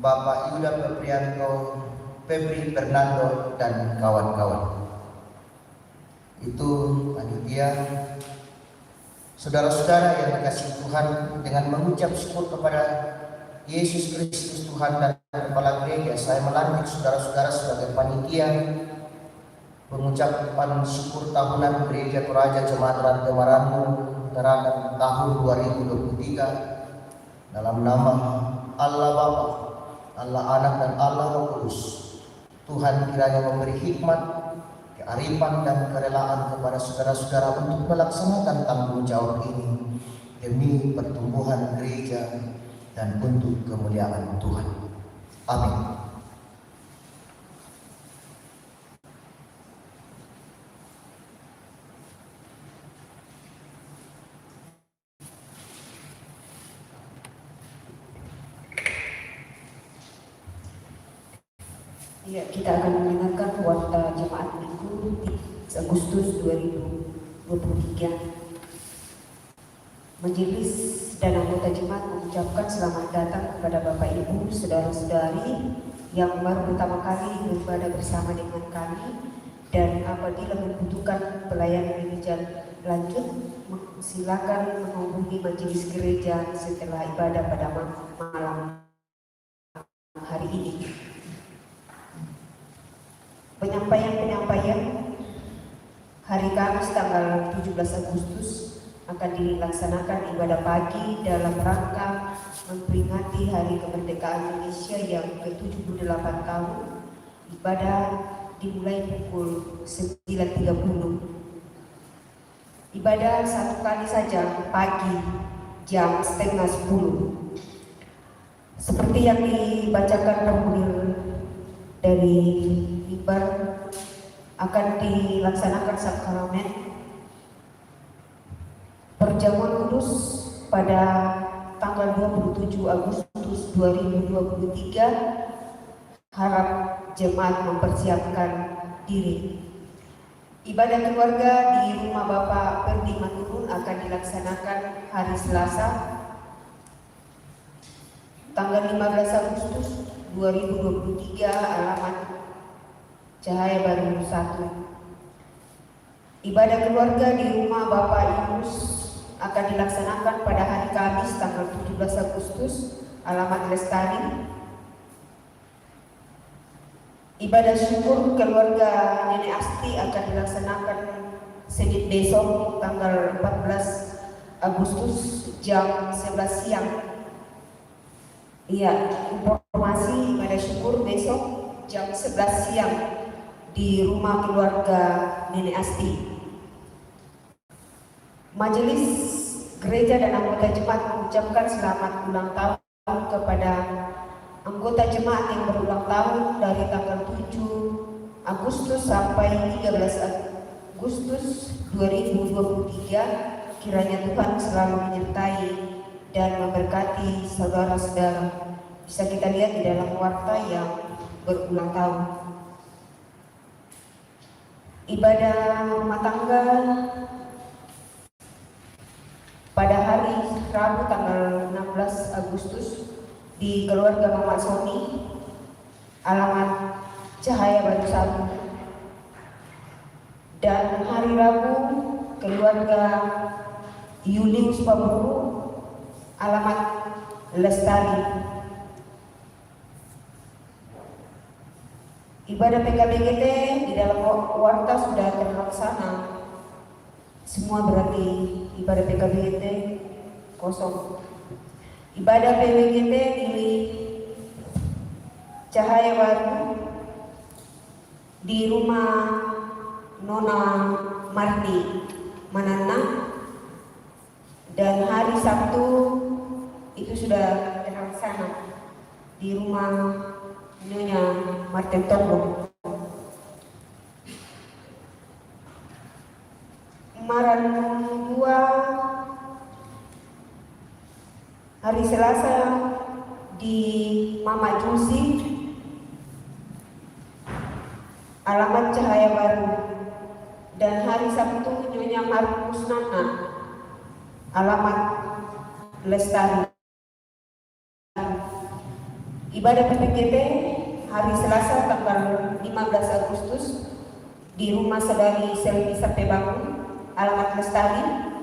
S1: Bapak Yuda Febrianto, Febri Fernando, dan kawan-kawan. Itu panitia. Saudara-saudara yang dikasihi Tuhan, dengan mengucap syukur kepada Yesus Kristus Tuhan dan Kepala Gereja, saya melantik saudara-saudara sebagai panitia pengucapan syukur tahunan Gereja Toraja Jemaat Rantai Marangu terhadap tahun 2023 dalam nama Allah Bapa, Allah Anak dan Allah Roh Kudus. Tuhan kiranya memberi hikmat, kearifan dan kerelaan kepada saudara-saudara untuk melaksanakan tanggung jawab ini demi pertumbuhan gereja dan untuk kemuliaan Tuhan. Amin.
S4: Ya, kita akan mendengarkan warta jemaat Minggu Agustus 2023. Majelis dan anggota jemaat mengucapkan selamat datang kepada Bapak Ibu, saudara-saudari yang baru pertama kali beribadah bersama dengan kami, dan apabila membutuhkan pelayanan gereja lanjut, silakan menghubungi majelis gereja setelah ibadah pada malam hari ini. Penyampaian hari Kamis tanggal 17 Agustus akan dilaksanakan ibadah pagi dalam rangka memperingati Hari Kemerdekaan Indonesia yang ke-78 tahun. Ibadah dimulai pukul 9.30. Ibadah satu kali saja, pagi jam 9:30. Seperti yang dibacakan formulir dari mimbar, akan dilaksanakan sakramen perjamuan kudus pada tanggal 27 Agustus 2023. Harap jemaat mempersiapkan diri. Ibadah keluarga di rumah Bapak Perdi Manurun akan dilaksanakan hari Selasa tanggal 15 Agustus 2023, alamat Cahaya Baru 1. Ibadah keluarga di rumah Bapak Yunus akan dilaksanakan pada hari Kamis tanggal 17 Agustus, alamat Lestari. Ibadah syukur keluarga Nenek Asti akan dilaksanakan Senin besok tanggal 14 Agustus jam 11 siang. Iya, informasi ibadah syukur besok jam 11 siang di rumah keluarga Nenek Asti. Majelis gereja dan anggota jemaat mengucapkan selamat ulang tahun kepada anggota jemaat yang berulang tahun dari tanggal 7 Agustus sampai 13 Agustus 2023. Kiranya Tuhan selalu menyertai dan memberkati saudara-saudara. Bisa kita lihat di dalam warta yang berulang tahun. Ibadah rumah tangga pada hari Rabu tanggal 16 Agustus di keluarga Mama Sony, alamat Cahaya Baru 1. Dan hari Rabu keluarga Yulius Paburu, alamat Lestari. Ibadah PKBGT di dalam warta sudah terlaksana. Semua berarti ibadah PKBGT kosong. Ibadah PWGT di Cahaya Baru di rumah Nona Marni Manana, dan hari Sabtu itu sudah terlaksana di rumah Nyonya Martin Tombo. Maran 2 hari Selasa di Mama Jusi, alamat Cahaya Baru. Dan hari Sabtu Nyonya Markus Nana, alamat Lestari. Ibadah PPGT hari Selasa tanggal 15 Agustus di rumah saudari Selvi Sapebangun, alamat Lestari.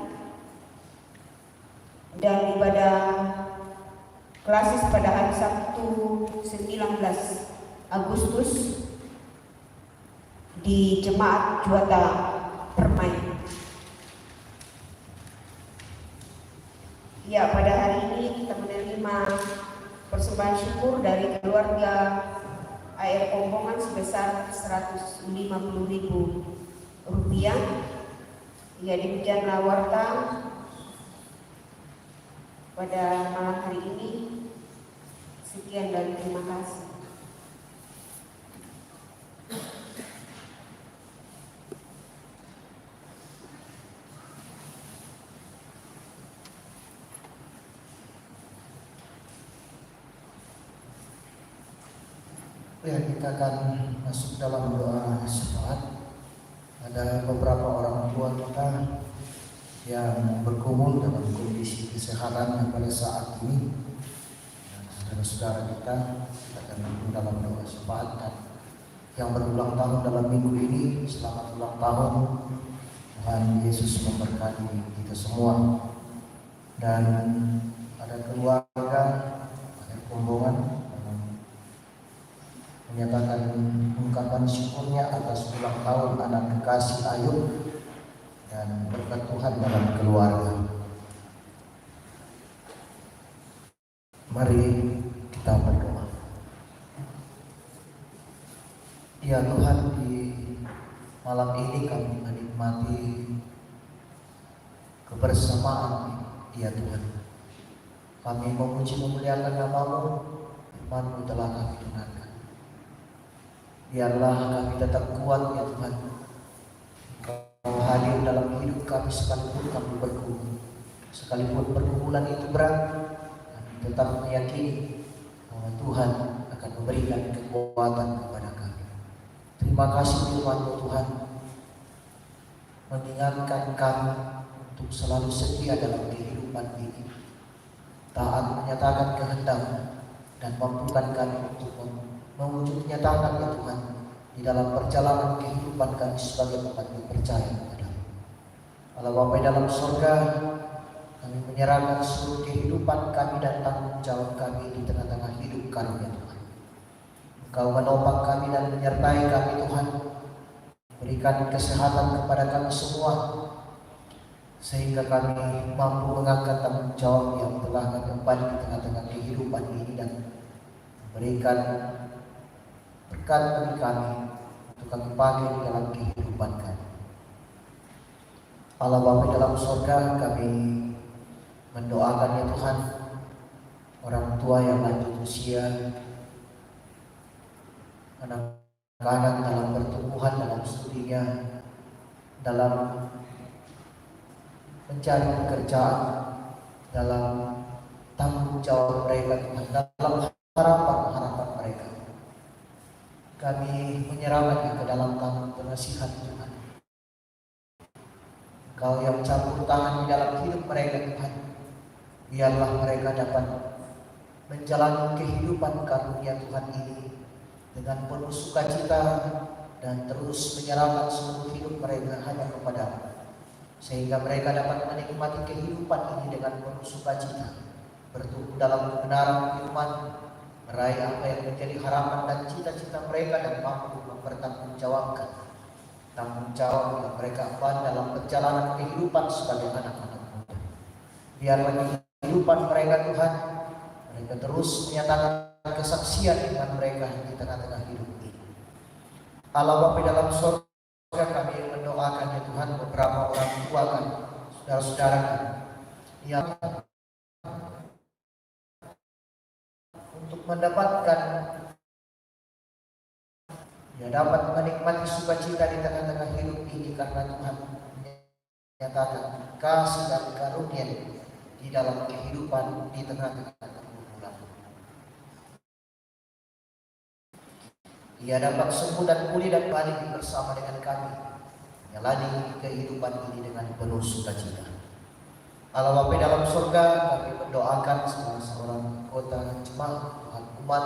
S4: dan ibadah klasis pada hari Sabtu 19 Agustus di Jemaat Juwata Permai. Ya, pada hari ini kita menerima persembahan syukur dari keluarga AR Kombongan sebesar Rp150.000. Ya, demikianlah warta pada malam hari ini. Sekian dan terima kasih.
S1: Ya, kita akan masuk dalam doa syafaat. Ada beberapa orang tua kita yang bergumul dalam kondisi kesehatan pada saat ini. Saudara-saudara kita akan masuk dalam doa syafaat, dan yang berulang tahun dalam minggu ini, selamat ulang tahun. Tuhan Yesus memberkati kita semua. Dan ada keluarga, ada rombongan menyatakan ungkapan syukurnya atas ulang tahun anak kekasih Ayub dan berkat Tuhan dalam keluarga. Mari kita berdoa. Ya Tuhan, di malam ini kami menikmati kebersamaan. Ya Tuhan, kami memuji memuliakan nama-Mu, firman-Mu telah kami dengarkan. Biarlah kami tetap kuat ya Tuhan. Kau hadir dalam hidup kami sekalipun kami bergumul. Sekalipun pergumulan itu berat, kami tetap meyakini bahwa Tuhan akan memberikan kekuatan kepada kami. Terima kasih firman-Mu Tuhan, mengingatkan kami untuk selalu setia dalam kehidupan ini, taat menyatakan kehendak, dan mampukan kami untuk mewujud nyatakan ya Tuhan di dalam perjalanan kehidupan kami sebagai umat yang percaya kepada-Mu. Allah Bapa dalam surga, kami menyerahkan seluruh kehidupan kami dan tanggung jawab kami di tengah-tengah hidup kami ya Tuhan. Engkau menopang kami dan menyertai kami Tuhan. Berikan kesehatan kepada kami semua, sehingga kami mampu mengangkat tanggung jawab yang telah kami emban di tengah-tengah kehidupan ini dan berikan berkat bagi kami untuk kami pakai di dalam kehidupan kami. Allah Bapa dalam surga, kami mendoakan ya Tuhan orang tua yang lanjut usia, anak-anak dalam pertumbuhan, dalam studinya, dalam mencari pekerjaan, dalam tanggung jawab mereka Tuhan, dalam harapan-harapan mereka. Kami menyerahkannya ke dalam tangan penasihat Tuhan. Engkau yang campur tangan di dalam hidup mereka Tuhan. Biarlah mereka dapat menjalani kehidupan karunia Tuhan ini dengan penuh sukacita dan terus menyerahkan seluruh hidup mereka hanya kepada-Mu, sehingga mereka dapat menikmati kehidupan ini dengan penuh sukacita, bertumbuh dalam kebenaran firman, meraih apa yang menjadi harapan dan cita-cita mereka, dan mampu mempertanggungjawabkan tanggung jawab yang mereka emban dalam perjalanan kehidupan sebagai anak-anak muda. Biarlah kehidupan mereka Tuhan, mereka terus menyatakan kesaksian dengan mereka di tengah-tengah hidup ini. Allah Bapa dalam surga, kami mendoakan ya Tuhan beberapa orang tua kami, saudara-saudara kami yang untuk mendapatkan dapat menikmati sukacita di tengah-tengah hidup ini, karena Tuhan menyatakan kasih dan karunia di dalam kehidupan di tengah-tengah pergumulan. Ia dapat sembuh dan pulih dan balik bersama dengan kami, menjalani kehidupan ini dengan penuh sukacita. Allah Bapa dalam surga, kami mendoakan semua seorang anggota jemaat Tuhan umat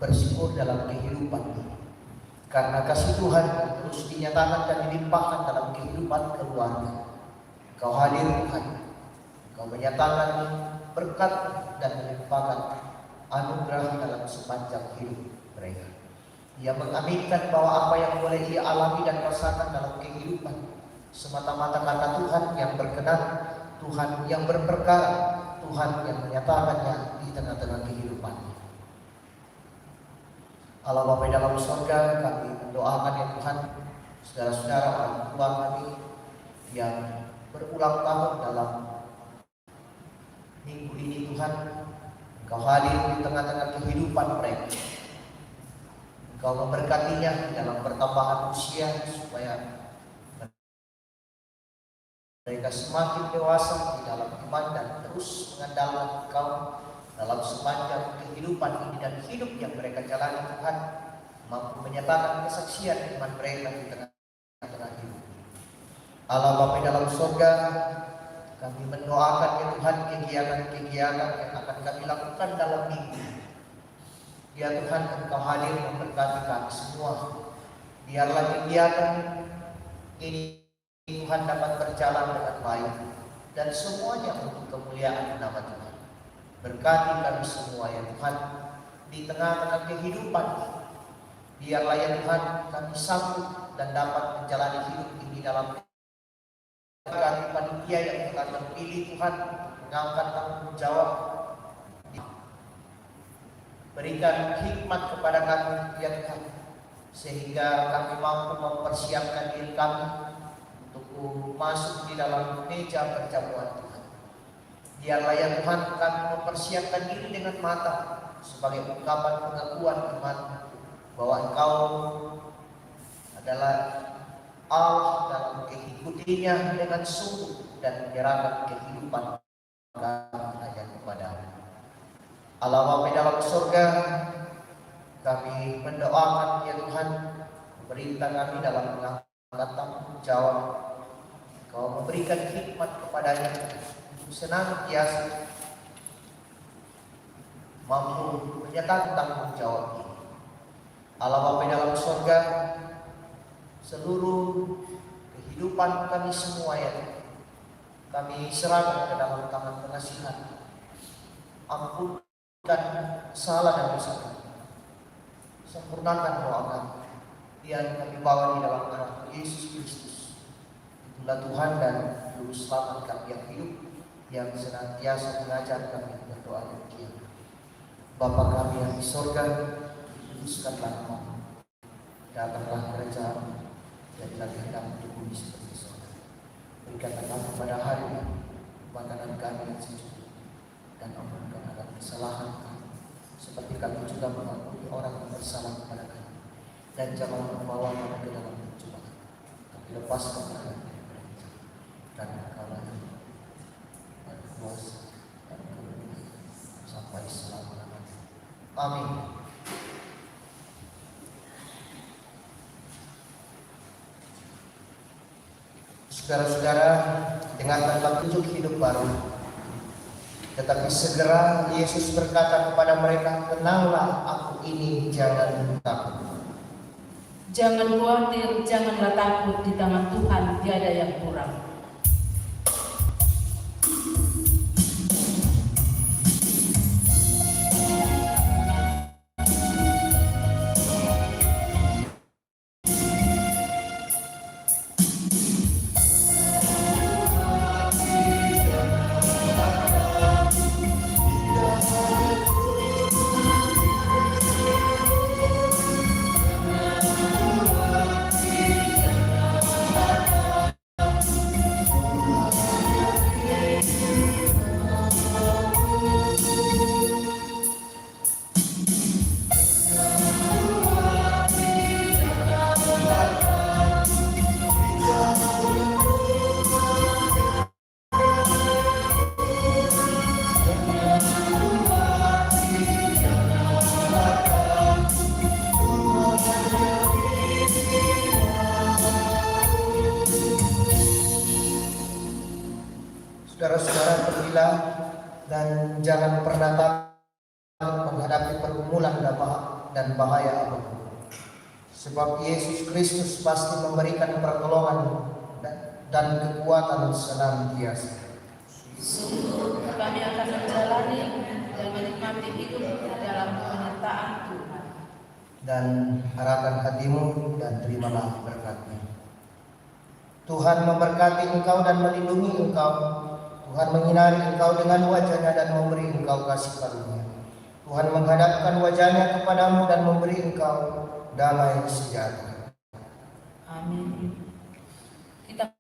S1: bersyukur dalam kehidupan ini, karena kasih Tuhan terus dinyatakan dan dilimpahkan dalam kehidupan keluarga. Engkau hadir Tuhan, Engkau menyatakan berkat dan melimpahkan anugerah dalam sepanjang hidup mereka. Ia mengaminkan bahwa apa yang boleh ia alami dan rasakan dalam kehidupan semata-mata karena Tuhan yang berkenan, Tuhan yang berperkara, Tuhan yang menyatakannya di tengah-tengah kehidupannya. Allah Bapa dalam surga, kami mendoakan ya Tuhan, saudara-saudara orang tua kami yang berulang tahun dalam minggu ini Tuhan, Engkau hadir di tengah-tengah kehidupan mereka. Engkau memberkatinya dalam pertambahan usia supaya mereka semakin dewasa di dalam iman dan terus mengandalkan Engkau dalam sepanjang kehidupan ini dan hidup yang mereka jalani Tuhan, mampu menyatakan kesaksian iman mereka di tengah-tengah hidup. Allah Bapa dalam surga, kami mendoakan ya Tuhan kegiatan-kegiatan yang akan kami lakukan dalam minggu. Ya Tuhan, Engkau hadir memberkati kami semua. Biarlah kegiatan ini Tuhan dapat berjalan dengan baik dan semuanya untuk kemuliaan nama Tuhan. Berkati kami semua ya Tuhan di tengah-tengah kehidupan ini. Biarlah ya Tuhan kami sanggup dan dapat menjalani hidup ini dalam berkati panitia yang telah terpilih Tuhan mengangkat tanggung jawab. Berikan hikmat kepada kami ya Tuhan, sehingga kami mampu mempersiapkan diri kami untuk masuk di dalam meja perjamuan Tuhan. Biarlah ya Tuhan kami mempersiapkan diri dengan matang sebagai ungkapan pengakuan iman bahwa Engkau adalah Allah dalam mengikutinya dengan sungguh dan menyerahkan kehidupan kami hanya kepada-Mu. Allah Bapa dalam surga, kami mendoakan ya Tuhan, pemerintah kami dalam mengangkat tanggung jawab. Kau memberikan hikmat kepadanya untuk senantiasa mampu menyatakan tanggung jawab ini. Allah Bapa dalam surga, seluruh kehidupan kami semua ya kami serahkan ke dalam tangan pengasihan. Ampunkan salah dan dosa kami, sempurnakan doa kami yang kami bawa di dalam nama Yesus Kristus. Itulah Tuhan dan Juru Selamat kami yang hidup, yang senantiasa mengajar kami berdoa demikian. Bapa kami yang di surga, dikuduskanlah nama-Mu, datanglah kerajaan-Mu, jadilah kehendak-Mu di bumi seperti surga. Berikanlah kami pada hari ini makanan kami yang secukupnya, dan ampunkan akan kesalahan kami, seperti kami juga mengampuni orang yang bersalah kepada kami. Dan jangan membawa kami ke dalam pencobaan, tapi lepaskan kami dari jahat. Dan Engkaulah yang berkuasa dan kemuliaan sampai selama-lamanya. Amin. Saudara-saudara, dengan tanpa tunjuk hidup baru, tetapi segera Yesus berkata kepada mereka, "Kenallah aku ini, jangan takut."
S2: Jangan khawatir, janganlah takut, di tangan Tuhan tiada yang kurang.
S1: Saudara-saudara, pergilah dan jangan pernah takut menghadapi pergumulan dan bahaya apapun. Sebab Yesus Kristus pasti memberikan pertolongan dan kekuatan senantiasa.
S2: Sungguh kami akan menjalani dan menikmati hidup dalam penyertaan Tuhan.
S1: Dan arahkan hatimu dan terimalah berkat-Nya. Tuhan memberkati engkau dan melindungi engkau. Tuhan menyinari engkau dengan wajah-Nya dan memberi engkau kasih karunia. Tuhan menghadapkan wajah-Nya kepadamu dan memberi engkau damai sejahtera.
S2: Amin. Kita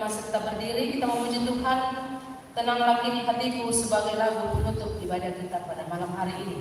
S2: masih tetap berdiri, kita memuji Tuhan. Tenanglah kini hatiku sebagai lagu penutup ibadah kita pada malam hari ini.